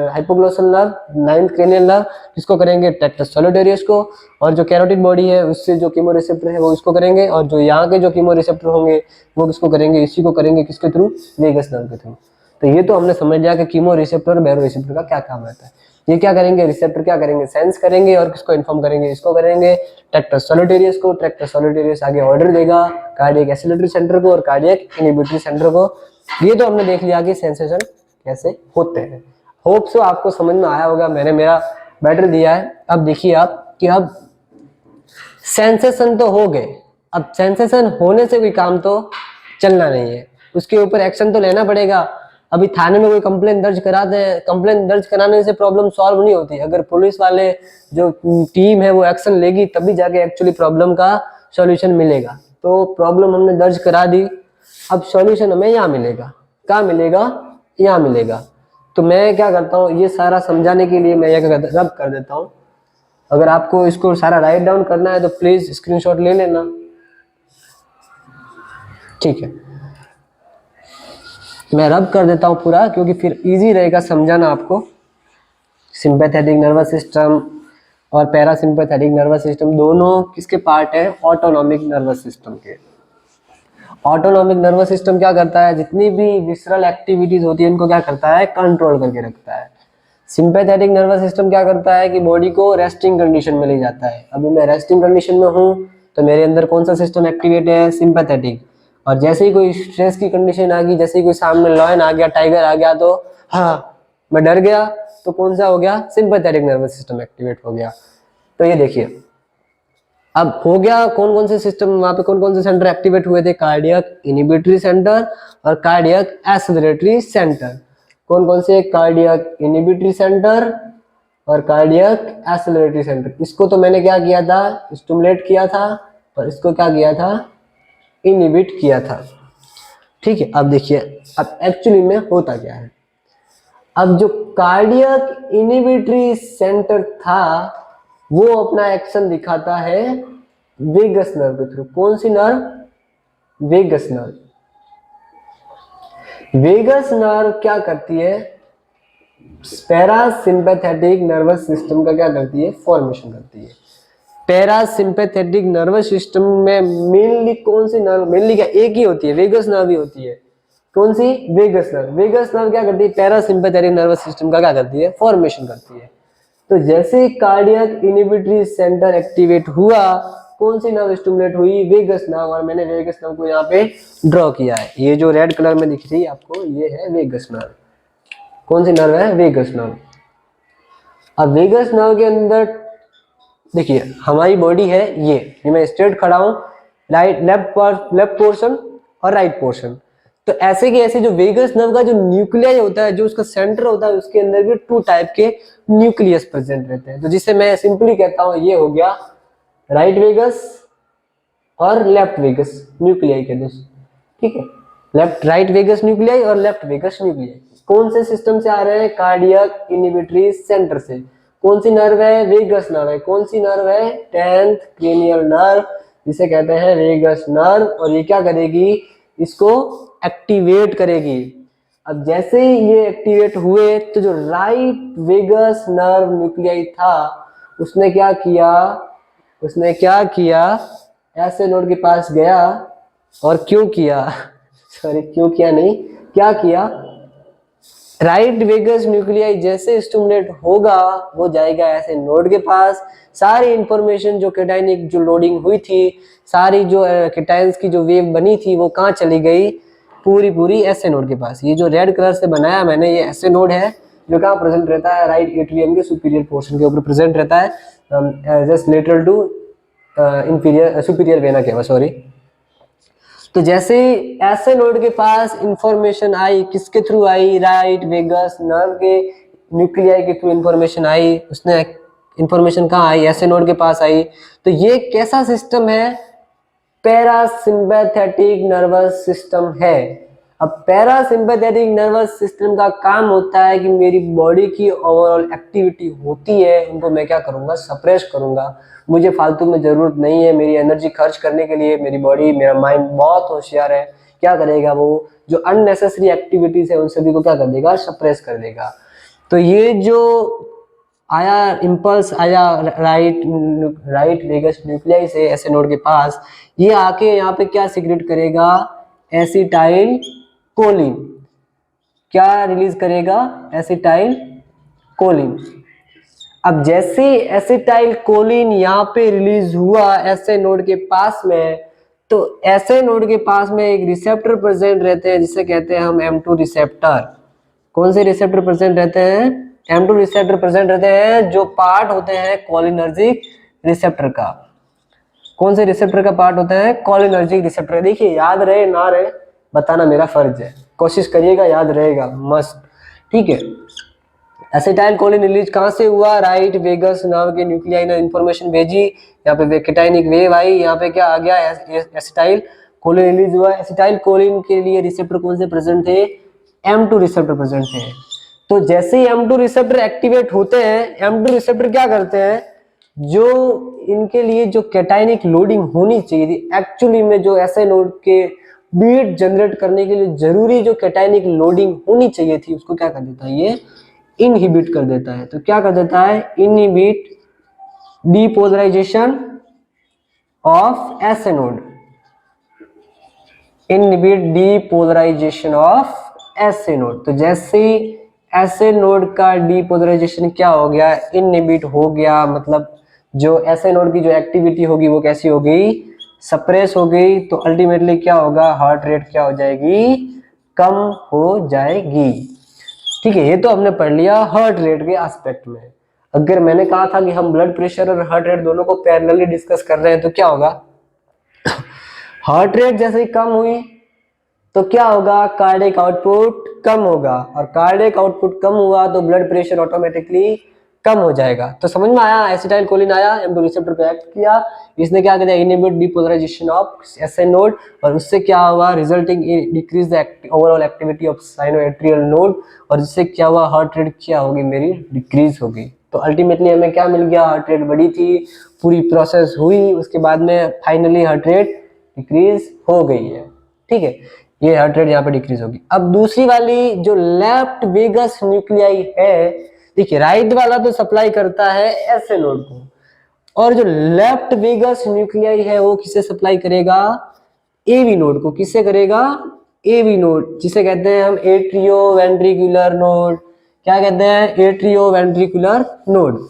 hypoglossal nerve, ninth cranial nerve, किसको करेंगे? ट्रैक्टस सॉलिटेरियस को। और जो कैरोटिड बॉडी है उससे जो कीमो रिसेप्टर है वो इसको करेंगे, और जो यहाँ के जो कीमो रिसेप्टर होंगे वो किसको करेंगे? इसी को करेंगे। किसके थ्रू? वेगस नर्व के थ्रू। तो ये तो हमने समझ लिया कि कीमो रिसेप्टर और बैरो रिसेप्टर का क्या काम रहता है। ये क्या करेंगे? रिसेप्टर क्या करेंगे? सेंस करेंगे। और किसको इन्फॉर्म करेंगे? इसको करेंगे, ट्रैक्टस सॉलिटेरियस को। ट्रैक्टस सॉलिटेरियस आगे ऑर्डर देगा कार्डियक एसिलेटरी सेंटर को और कार्डियक इनहिबिटरी सेंटर को। ये तो हमने देख लिया कि सेंसेशन कैसे होते हैं। होप सो आपको समझ में आया होगा, मैंने मेरा बेटर दिया है। अब देखिए आप कि अब सेंसेशन तो हो गए, अब सेंसेशन होने से कोई काम तो चलना नहीं है, उसके ऊपर एक्शन तो लेना पड़ेगा। अभी थाने में कोई कंप्लेन दर्ज कराते हैं, कंप्लेन दर्ज कराने से प्रॉब्लम सॉल्व नहीं होती। अगर पुलिस वाले जो टीम है वो एक्शन लेगी तभी जाके एक्चुअली प्रॉब्लम का सॉल्यूशन मिलेगा। तो प्रॉब्लम हमने दर्ज करा दी, अब सॉल्यूशन हमें यहाँ मिलेगा। कहाँ मिलेगा? यहाँ मिलेगा। तो मैं क्या करता हूँ, ये सारा समझाने के लिए मैं ये रब कर देता हूँ। अगर आपको इसको सारा राइट डाउन करना है तो प्लीज स्क्रीनशॉट ले लेना, ठीक है। मैं रब कर देता हूँ पूरा, क्योंकि फिर इजी रहेगा समझाना आपको। सिंपैथेटिक नर्वस सिस्टम और पैरासिम्पैथेटिक नर्वस सिस्टम दोनों किसके पार्ट है? ऑटोनॉमिक नर्वस सिस्टम के। ऑटोनॉमिक नर्वस सिस्टम क्या करता है? जितनी भी विसरल एक्टिविटीज होती है इनको क्या करता है? कंट्रोल करके रखता है। सिंपैथेटिक नर्वस सिस्टम क्या करता है कि बॉडी को रेस्टिंग कंडीशन में ले जाता है। अभी मैं रेस्टिंग कंडीशन में हूँ तो मेरे अंदर कौन सा सिस्टम एक्टिवेट है? सिंपैथेटिक। और जैसे ही कोई स्ट्रेस की कंडीशन आ गई, जैसे ही कोई सामने लॉयन आ गया, टाइगर आ गया, तो हाँ मैं डर गया, तो कौन सा हो गया? सिंपैथेटिक नर्वस सिस्टम एक्टिवेट हो गया। तो ये देखिए अब हो गया। कौन कौन से सिस्टम वहां पे, कौन कौन से सेंटर एक्टिवेट हुए थे? कार्डियक इनहिबिटरी सेंटर और कार्डियक एक्सेलरेटरी सेंटर। कौन कौन से? कार्डियक इनहिबिटरी सेंटर और कार्डियक एक्सेलरेटरी सेंटर। इसको तो मैंने क्या किया था? स्टिमुलेट किया था, और इसको क्या किया था? इनहिबिट किया था, ठीक है। अब देखिए अब एक्चुअली में होता क्या है। अब जो कार्डियक इनहिबिटरी सेंटर था वो अपना एक्शन दिखाता है वेगस नर्व के थ्रू। कौन सी nerve? Vagus nerve. Vagus nerve क्या करती है? पैरासिम्पैथेटिक नर्वस सिस्टम का क्या करती है? फॉर्मेशन करती है। पैरासिम्पैथेटिक नर्वस सिस्टम में मेनली कौन सी नर्व? मेनली क्या एक ही होती है? वेगस नर्व ही होती है। कौन सी? Vagus nerve. वेगस नर्व क्या करती है? पैरासिम्पैथेटिक नर्वस सिस्टम का क्या करती है? फॉर्मेशन करती है। तो जैसे कार्डियक इनहिबिटरी सेंटर एक्टिवेट हुआ, कौन सी नर्व स्टिमुलेट हुई? Vagus nerve. और मैंने वेगस नर्व को यहाँ पे ड्रॉ किया है। ये जो रेड कलर में दिख रही है आपको, ये है वेगस नर्व। कौन सी नर्व है? Vagus nerve. अब वेगस नर्व के अंदर देखिए हमारी बॉडी है, ये मैं स्ट्रेट खड़ा हूं, लेफ्ट पोर्शन और राइट पोर्शन। तो ऐसे के ऐसे जो वेगस नर्व का जो न्यूक्लियाई होता है, जो उसका सेंटर होता है, उसके अंदर भी 2 टाइप के न्यूक्लियस प्रेजेंट रहते हैं। तो जिसे मैं सिंपली कहता हूं ये हो गया राइट वेगस और लेफ्ट वेगस न्यूक्लियाई के दोस्त, ठीक है। राइट वेगस न्यूक्लियाई और लेफ्ट वेगस न्यूक्लियाई कौन से सिस्टम से आ रहे हैं? कार्डियक इनहिबिटरी सेंटर से। कौन सी नर्व है? वेगस नर्व है। कौन सी नर्व है? 10th क्रेनियल नर्व, जिसे कहते हैं वेगस नर्व। और ये क्या करेगी? इसको एक्टिवेट करेगी। अब जैसे ही ये एक्टिवेट हुए तो जो राइट वेगस नर्व न्यूक्लियाई था उसने क्या किया? ऐसे नोड के पास गया और क्यों किया क्या किया? राइट वेगस न्यूक्लियाई जैसे स्टिमुलेट होगा वो जाएगा ऐसे नोड के पास। सारी इंफॉर्मेशन जो केटाइनिक जो लोडिंग हुई थी, सारी जो केटाइन्स की जो वेव बनी थी वो कहाँ चली गई? पूरी ऐसे नोड के पास। ये जो रेड कलर से बनाया मैंने, ये ऐसे नोड है जो कहाँ प्रेजेंट रहता है? राइट एट्रियम के सुपीरियर पोर्शन के ऊपर प्रेजेंट रहता है, just lateral to superior vena के, सॉरी। तो जैसे ऐसे नोड के पास इंफॉर्मेशन आई, किसके थ्रू आई? राइट वेगस नर्व के न्यूक्लियाई के थ्रू इंफॉर्मेशन आई। उसने इंफॉर्मेशन कहाँ आई? ऐसे नोड के पास आई। तो ये कैसा सिस्टम है? पैरासिम्पैथेटिक नर्वस सिस्टम है। अब पैरासिम्पैथेटिक नर्वस सिस्टम का काम होता है कि मेरी बॉडी की ओवरऑल एक्टिविटी होती है उनको मैं क्या करूंगा? सप्रेस करूंगा। मुझे फालतू में जरूरत नहीं है मेरी एनर्जी खर्च करने के लिए। मेरी बॉडी, मेरा माइंड बहुत होशियार है, क्या करेगा? वो जो अननेसेसरी एक्टिविटीज है उन सभी को क्या कर देगा? सप्रेस कर देगा। तो ये जो आया इंपल्स आया राइट वेगस न्यूक्लियाई से ऐसे नोड के पास, ये आके यहाँ पे क्या सिक्रेट करेगा? Acetyl choline. क्या रिलीज करेगा? Acetyl choline. अब जैसे एसिटाइल कोलिन यहाँ पे रिलीज हुआ ऐसे नोड के पास में, तो ऐसे नोड के पास में एक रिसेप्टर प्रेजेंट रहते हैं जिसे कहते हैं हम M2 रिसेप्टर। कौन से रिसेप्टर प्रेजेंट रहते हैं? M2 रिसेप्टर प्रेजेंट रहते हैं जो पार्ट होते हैं कोलिनर्जिक रिसेप्टर का। कौन से रिसेप्टर का पार्ट होता है? Cholinergic receptor. देखिए याद रहे ना रहे बताना मेरा फर्ज है, कोशिश करिएगा याद रहेगा मस्त, ठीक है। एसिटाइल कोलिन रिलीज कहाँ से हुआ? राइट वेगस नर्व के न्यूक्लियाई ने इंफॉर्मेशन भेजी, यहाँ पे केटाइनिक वेव आई, यहाँ पे क्या आ गया? एसिटाइल कोलिन रिलीज हुआ। एसिटाइल कोलिन के लिए रिसेप्टर कौन से प्रेजेंट थे? M2 रिसेप्टर प्रेजेंट थे। तो जैसे ही M2 रिसेप्टर एक्टिवेट होते हैं, M2 रिसेप्टर क्या करते हैं? जो इनके लिए जो केटाइनिक लोडिंग होनी चाहिए थी, एक्चुअली में जो ऐसे नोड के बीट जनरेट करने के लिए जरूरी जो केटाइनिक लोडिंग होनी चाहिए थी उसको क्या कर देता है? ये इनहिबिट कर देता है। तो क्या कर देता है? इनहिबिट डीपोलराइजेशन ऑफ ऐसे नोड। इनहिबिट डीपोलराइजेशन ऑफ ऐसे नोड। तो जैसे ऐसे नोड का डीपोलराइजेशन क्या हो गया? इनहिबिट हो गया। मतलब जो ऐसे नोड की जो एक्टिविटी होगी वो कैसी हो गई? सप्रेस हो गई। तो अल्टीमेटली क्या होगा? हार्ट रेट क्या हो जाएगी? कम हो जाएगी, ठीक है। ये तो हमने पढ़ लिया हार्ट रेट के एस्पेक्ट में। अगर मैंने कहा था कि हम ब्लड प्रेशर और हार्ट रेट दोनों को पैरेलली डिस्कस कर रहे हैं तो क्या होगा? हार्ट रेट जैसे ही कम हुई तो क्या होगा? कार्डियक आउटपुट कम होगा, और कार्डियक आउटपुट कम हुआ तो ब्लड प्रेशर ऑटोमेटिकली कम हो जाएगा। तो समझ में आया? एसिटाइल कोलिन आया, M2 रिसेप्टर पे एक्ट किया, इसने क्या किया? इनहिबिट डीपोलराइजेशन ऑफ ऐसे नोड, और उससे क्या हुआ? Resulting in decrease the overall activity of sinoatrial node, और जिससे क्या हुआ? हार्ट रेट क्या होगी? मेरी डिक्रीज होगी। तो अल्टीमेटली हमें क्या मिल गया? हार्ट रेट बढ़ी थी, पूरी प्रोसेस हुई, उसके बाद में फाइनली हार्ट रेट डिक्रीज हो गई है, ठीक है। ये हार्ट रेट यहाँ पे डिक्रीज होगी। अब दूसरी वाली जो लेफ्ट वेगस न्यूक्लियाई है, देखिए राइट वाला तो सप्लाई करता है ऐसे नोड को, और जो लेफ्ट वेगस न्यूक्लियाई है वो किसे सप्लाई करेगा? एवी नोड को। किससे करेगा? एवी नोड, जिसे कहते हैं हम एट्रियो वेंट्रिकुलर नोड। क्या कहते हैं? Atrio ventricular node.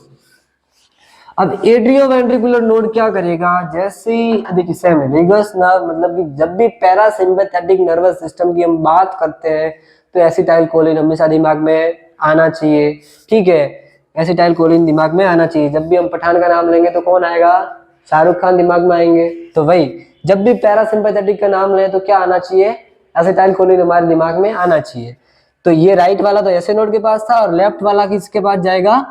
अब एट्रियो वेंट्रिकुलर नोड क्या करेगा? जैसे देखिए सेम है वेगस नर्व, मतलब कि जब भी पैरासिम्पैथेटिक नर्वस सिस्टम की हम बात करते हैं तो एसिटाइल कोलिन हमेशा दिमाग में आना चाहिए, ठीक है। एसिटाइल कोलिन दिमाग में आना चाहिए। जब भी हम पठान का नाम लेंगे तो कौन आएगा? शाहरुख खान दिमाग में आएंगे। तो वही जब भी पैरासिम्पैथेटिक का नाम ले तो क्या आना चाहिए, एसिटाइलकोलिन हमारे दिमाग में आना चाहिए। तो ये राइट वाला तो एसए नोड के पास था और लेफ्ट वाला किसके पास जाएगा,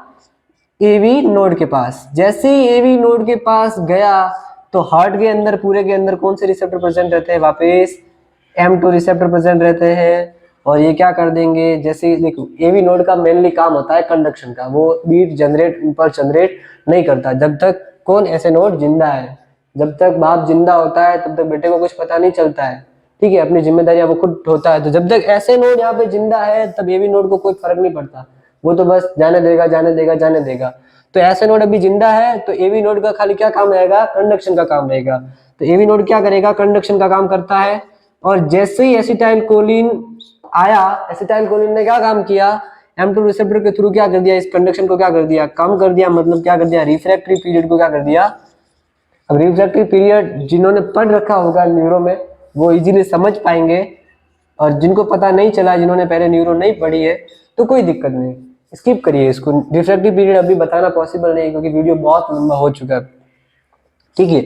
एवी नोड के पास। जैसे ही एवी नोड के पास गया तो हार्ट के अंदर पूरे के अंदर कौन से रिसेप्टर प्रेजेंट रहते हैं, वापस M2 रिसेप्टर प्रेजेंट रहते हैं। और ये क्या कर देंगे, जैसे देखो एवी नोड का मेनली काम होता है कंडक्शन का, वो बीट जनरेट इम्पल्स जनरेट नहीं करता जब तक कौन एसए नोड जिंदा है। जब तक बाप जिंदा होता है तब तक बेटे को कुछ पता नहीं चलता है, ठीक है, अपनी जिम्मेदारियां वो खुद होता है। तो जब तक एसए नोड यहाँ पे जिंदा है तब एवी नोड को कोई फर्क नहीं पड़ता, वो तो बस जाने देगा जाने देगा जाने देगा। तो एसए नोड अभी जिंदा है तो एवी नोड का खाली क्या काम रहेगा, कंडक्शन का काम रहेगा। तो एवी नोड क्या करेगा, कंडक्शन का काम करता है। और जैसे ही एसिटाइलकोलिन आया, एसिटाइलकोलिन ने क्या काम किया, M2 रिसेप्टर के थ्रू क्या कर दिया, इस कंडक्शन को क्या कर दिया, कम कर दिया। मतलब क्या कर दिया, रिफ्रैक्टरी पीरियड को क्या कर दिया। अब रिफ्रैक्टरी पीरियड जिन्होंने पढ़ रखा होगा न्यूरो में वो इजीली समझ पाएंगे, और जिनको पता नहीं चला, जिन्होंने पहले न्यूरो नहीं पढ़ी है तो कोई दिक्कत नहीं, स्किप करिए इसको। रिफ्रैक्टरी पीरियड अभी बताना पॉसिबल नहीं क्योंकि वीडियो बहुत लंबा हो चुका है, ठीक है।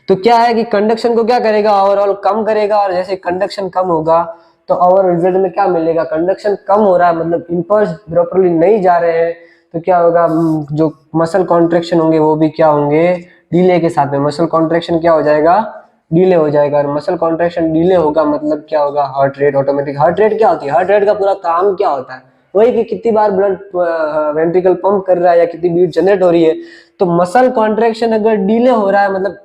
तो क्या है कि कंडक्शन को क्या करेगा, ओवरऑल कम करेगा। और जैसे कंडक्शन कम होगा तो ओवरऑल रिजल्ट में क्या मिलेगा, कंडक्शन कम हो रहा है मतलब इंपल्स प्रॉपर्ली नहीं जा रहे हैं, तो क्या होगा, जो मसल कॉन्ट्रैक्शन होंगे वो भी क्या होंगे, डीले के साथ में। मसल कॉन्ट्रैक्शन क्या हो जाएगा, डीले हो जाएगा। और मसल कॉन्ट्रैक्शन डीले होगा मतलब क्या होगा, heart rate automatic. Heart rate क्या होती है, हार्ट रेट का पूरा काम क्या होता है, वही कि कितनी बार ब्लड वेंट्रिकल पंप कर रहा है या कितनी बीट जनरेट हो रही है। तो मसल कॉन्ट्रैक्शन अगर डीले हो रहा है, मतलब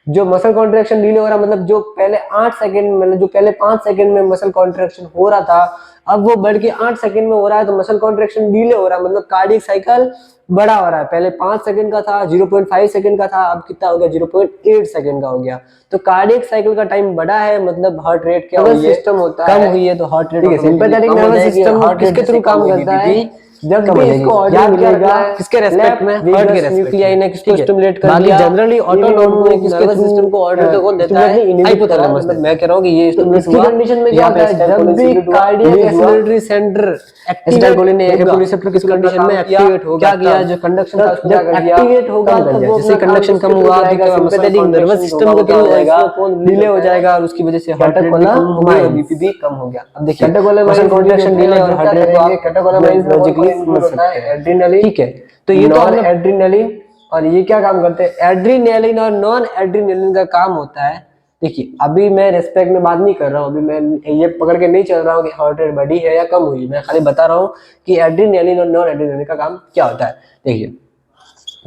जो मसल कॉन्ट्रैक्शन डीले हो रहा है, मतलब जो पहले 8 सेकंड मतलब जो पहले 5 सेकंड में मसल कॉन्ट्रैक्शन हो रहा था अब वो बढ़ के 8 सेकंड में हो रहा है, तो मसल कॉन्ट्रैक्शन डीले हो रहा है, मतलब कार्डियक साइकिल बड़ा हो रहा है। पहले 5 सेकंड का था, 0.5 सेकंड का था, अब कितना हो गया, 0.8 सेकंड का हो गया। तो कार्डियक साइकिल का टाइम बड़ा है, मतलब हार्ट रेट क्या हुई है, सिस्टम होता है कम हुई है, तो heart rate sympathetic nervous system किसके थ्रू काम करता है, जब भी इसको ऑर्डर मिलेगा किसके रेस्पेक्ट में, हार्ट के न्यूक्लियाई ने किसको स्टिमुलेट कर दिया, जनरली ऑटोनॉमिक ने किसके सिस्टम को ऑर्डर तो कौन देता है, हाइपोथैलेमस। मैं कह रहा हूं कि ये स्टिमुलेट हुआ कंडीशन में क्या होता है, जब भी कार्डियक एक्सिलरेटरी सेंटर एसिटाइलकोलिन ने एपो रिसेप्टर किस कंडीशन में एक्टिवेट होगा, क्या किया, जो कंडक्शन था उसको क्या कर दिया, एक्टिवेट होगा तब वो जैसे कंडक्शन कम हुआ तो सिंपैथेटिक नर्वस सिस्टम को क्या हो जाएगा, डिले हो जाएगा, और उसकी वजह से हार्ट रेट भी कम हो गया और बीपी भी कम हो गया। अब देखिए मसल कॉन्ट्रैक्शन डिले और हार्ट रेट को आप लॉजिकली समझ सकते हैं। एड्रेनलिन, ठीक है, तो ये नॉन एड्रेनलिन, और ये क्या काम करते हैं, एड्रेनलिन और नॉन एड्रेनलिन का काम होता है। देखिए अभी मैं रेस्पेक्ट में बात नहीं कर रहा हूँ, अभी मैं ये पकड़ के नहीं चल रहा हूँ कि हार्ट रेट बढ़ी है या कम हुई, मैं खाली बता रहा हूँ कि एड्रेनलिन और नॉन एड्रेनलिन का काम क्या होता है। देखिए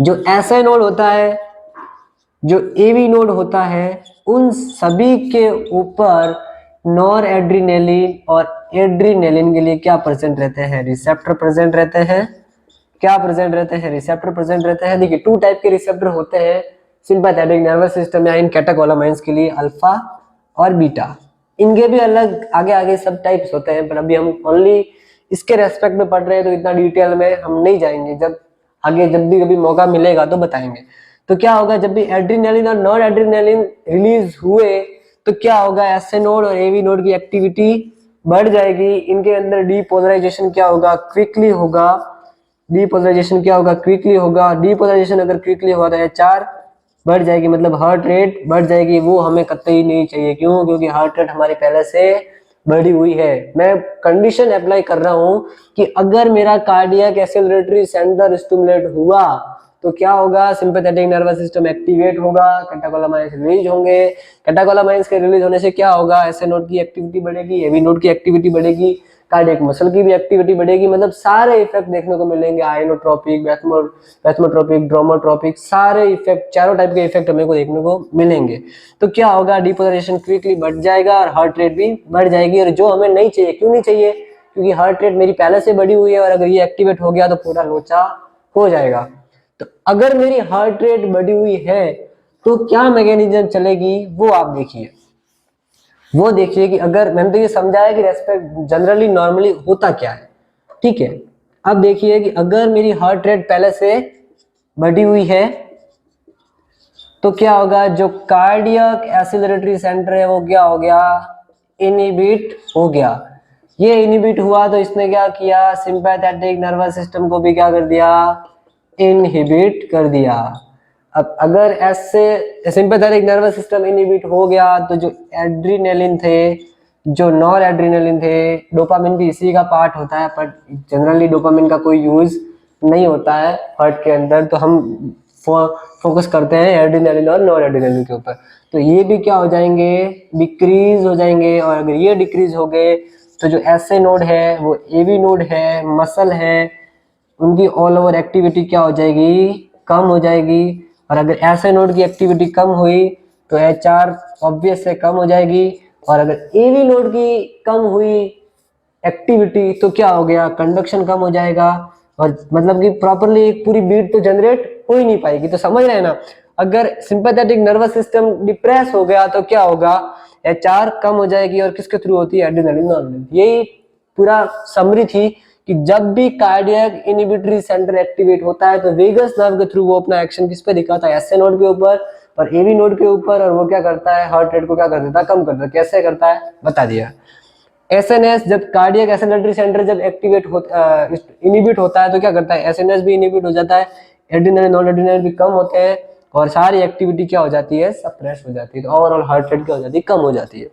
जो एसए नोड होता है, जो एवी नोड होता है, उन सभी के ऊपर नॉर एड्रेनलिन और एड्रेनलिन के लिए क्या प्रेजेंट रहते हैं, रिसेप्टर प्रेजेंट रहते हैं। क्या प्रेजेंट रहते हैं, रिसेप्टर प्रेजेंट रहते हैं। देखिए 2 टाइप के रिसेप्टर होते हैं सिंपैथेटिक नर्वस सिस्टम या इन कैटेकोलामाइंस के लिए, अल्फा और बीटा। इनके भी अलग आगे आगे सब टाइप्स होते हैं, पर अभी हम ओनली इसके रेस्पेक्ट में पढ़ रहे हैं तो इतना डिटेल में हम नहीं जाएंगे, जब आगे जब भी कभी मौका मिलेगा तो बताएंगे। तो क्या होगा, जब भी एड्रेनलिन और नॉन एड्रेनलिन रिलीज हुए तो क्या होगा, एसए नोड और एवी नोड की एक्टिविटी बढ़ जाएगी। इनके अंदर डीपोलराइजेशन क्या होगा, क्विकली होगा। डीपोलराइजेशन क्या होगा, क्विकली होगा। डीपोलराइजेशन अगर क्विकली होगा तो एचआर बढ़ जाएगी, मतलब हार्ट रेट बढ़ जाएगी। वो हमें कतई नहीं चाहिए, क्यों, क्योंकि हार्ट रेट हमारी पहले से बढ़ी हुई है। मैं कंडीशन अप्लाई कर रहा हूं कि अगर मेरा कार्डियक एक्सेलरेटरी सेंटर स्टिमुलेट हुआ तो क्या होगा, सिंपैथेटिक नर्वस सिस्टम एक्टिवेट होगा, कैटेकोलामाइंस रिलीज होंगे। कैटेकोलामाइंस के रिलीज होने से क्या होगा, एसए नोड की एक्टिविटी बढ़ेगी, एवी नोड की एक्टिविटी बढ़ेगी, कार्डियक मसल की भी एक्टिविटी बढ़ेगी। मतलब सारे इफेक्ट देखने को मिलेंगे, आयनोट्रोपिक, वैस्मोट्रोपिक, ड्रोमोट्रोपिक, सारे इफेक्ट, चारों टाइप के इफेक्ट हमें को देखने को मिलेंगे। तो क्या होगा, डीपोलराइजेशन क्विकली बढ़ जाएगा और हार्ट रेट भी बढ़ जाएगी, और जो हमें नहीं चाहिए। क्यों नहीं चाहिए, क्योंकि हार्ट रेट मेरी पहले से बढ़ी हुई है और अगर ये एक्टिवेट हो गया तो पूरा लोचा हो जाएगा। तो अगर मेरी हार्ट रेट बढ़ी हुई है तो क्या मैकेनिज्म चलेगी, वो आप देखिए। वो देखिए कि अगर मैंने तो ये समझाया कि रेस्पेक्ट जनरली नॉर्मली होता क्या है, ठीक है। अब देखिए कि अगर मेरी हार्ट रेट पहले से बढ़ी हुई है तो क्या होगा, जो कार्डियक एक्सेलरेटरी सेंटर है वो क्या हो गया, इनहिबिट हो गया। ये इनहिबिट हुआ तो इसने क्या किया, सिंपैथेटिक नर्वस सिस्टम को भी क्या कर दिया, इनहिबिट कर दिया। अब अगर ऐसे सिंपैथेटिक नर्वस सिस्टम इनहिबिट हो गया तो जो एड्रीनेलिन थे, जो नॉर एड्रीनेलिन थे, डोपामिन भी इसी का पार्ट होता है, पर जनरली डोपामिन का कोई यूज नहीं होता है हार्ट के अंदर, तो हम फोकस करते हैं एड्रीनेलिन और नॉर एड्रीनेलिन के ऊपर। तो ये भी क्या हो जाएंगे, डिक्रीज हो जाएंगे। और अगर ये डिक्रीज हो गए तो जो एसए नोड है, वो एवी नोड है, मसल है, उनकी ऑल ओवर एक्टिविटी क्या हो जाएगी, कम हो जाएगी। और अगर एसए नोड की एक्टिविटी कम हुई तो एचआर ऑब्वियस से कम हो जाएगी। और अगर एवी नोड की कम हुई एक्टिविटी तो क्या हो गया, कंडक्शन कम हो जाएगा, और मतलब कि प्रॉपरली एक पूरी बीट तो जनरेट हो ही नहीं पाएगी। तो समझ रहे हैं ना, अगर सिंपैथेटिक नर्वस सिस्टम डिप्रेस हो गया तो क्या होगा, एचआर कम हो जाएगी, और किसके थ्रू होती है, एड्रेनालिन नॉर्मेलिन। यही पूरा समरी थी कि जब भी कार्डियक इनहिबिटरी सेंटर एक्टिवेट होता है तो वेगस नर्व के थ्रू वो अपना एक्शन किस पे दिखाता है, एसए नोड के ऊपर और एवी नोड के ऊपर, और वो क्या करता है, हार्ट रेट को क्या कर देता है, कम कर देता है। कैसे करता है बता दिया। एसएनएस, जब कार्डियक एक्सेलरेटरी सेंटर जब एक्टिवेट इनहिबिट होता है तो क्या करता है, एसएनएस भी इनहिबिट हो जाता है, एड्रेनालिन नॉन एड्रेनालिन भी कम होते हैं, और सारी एक्टिविटी क्या हो जाती है, सप्रेस हो जाती है। तो ओवरऑल हार्ट रेट क्या हो जाती है, कम हो जाती है।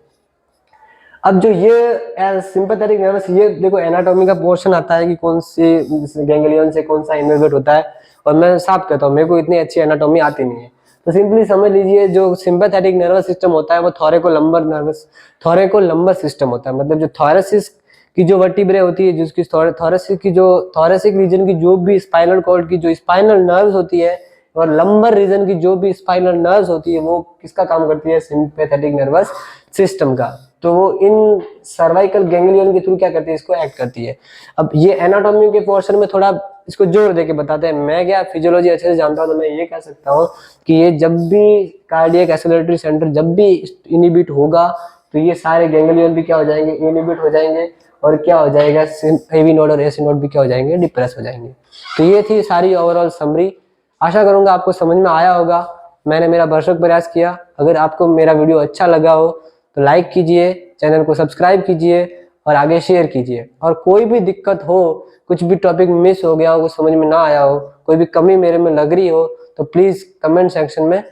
अब जो ये सिंपैथेटिक नर्वस, ये देखो एनाटॉमी का पोर्शन आता है कि कौन सी गैंग्लियन से कौन सा इनर्वेट होता है, और मैं साफ कहता हूँ मेरे को इतनी अच्छी एनाटॉमी आती नहीं है। तो सिंपली समझ लीजिए, जो सिंपैथेटिक नर्वस सिस्टम होता है वो थोरेकोलम्बर सिस्टम होता है। मतलब जो थोरेसिस की जो वर्टिब्रे होती है, जिसकी थोरेसिस की जो थोरेसिक रीजन की जो भी स्पाइनल कॉर्ड की जो स्पाइनल नर्व्स होती है, और लंबर रीजन की जो भी स्पाइनल नर्व्स होती है, वो किसका काम करती है, सिंपैथेटिक नर्वस सिस्टम का। तो वो इन सर्वाइकल गैंग्लियन के थ्रू क्या करती है, इसको एक्ट करती है। अब ये एनाटॉमी के पोर्शन में थोड़ा इसको जोर देके बताते हैं। मैं क्या फिजियोलॉजी अच्छे से जानता हूं, तो मैं ये कह सकता हूँ कि ये जब भी कार्डियक एक्सेलरेटरी सेंटर जब भी इनहिबिट होगा तो ये सारे गैंग्लियन भी क्या हो जाएंगे, इनहिबिट हो जाएंगे, और क्या हो जाएगा, एवी नोड और एसी नोड भी क्या हो जाएंगे, डिप्रेस हो जाएंगे। तो ये थी सारी ओवरऑल समरी। आशा करूंगा आपको समझ में आया होगा। मैंने मेरा भरसक प्रयास किया। अगर आपको मेरा वीडियो अच्छा लगा हो तो लाइक कीजिए, चैनल को सब्सक्राइब कीजिए और आगे शेयर कीजिए। और कोई भी दिक्कत हो, कुछ भी टॉपिक मिस हो गया हो, कुछ समझ में ना आया हो, कोई भी कमी मेरे में लग रही हो, तो प्लीज कमेंट सेक्शन में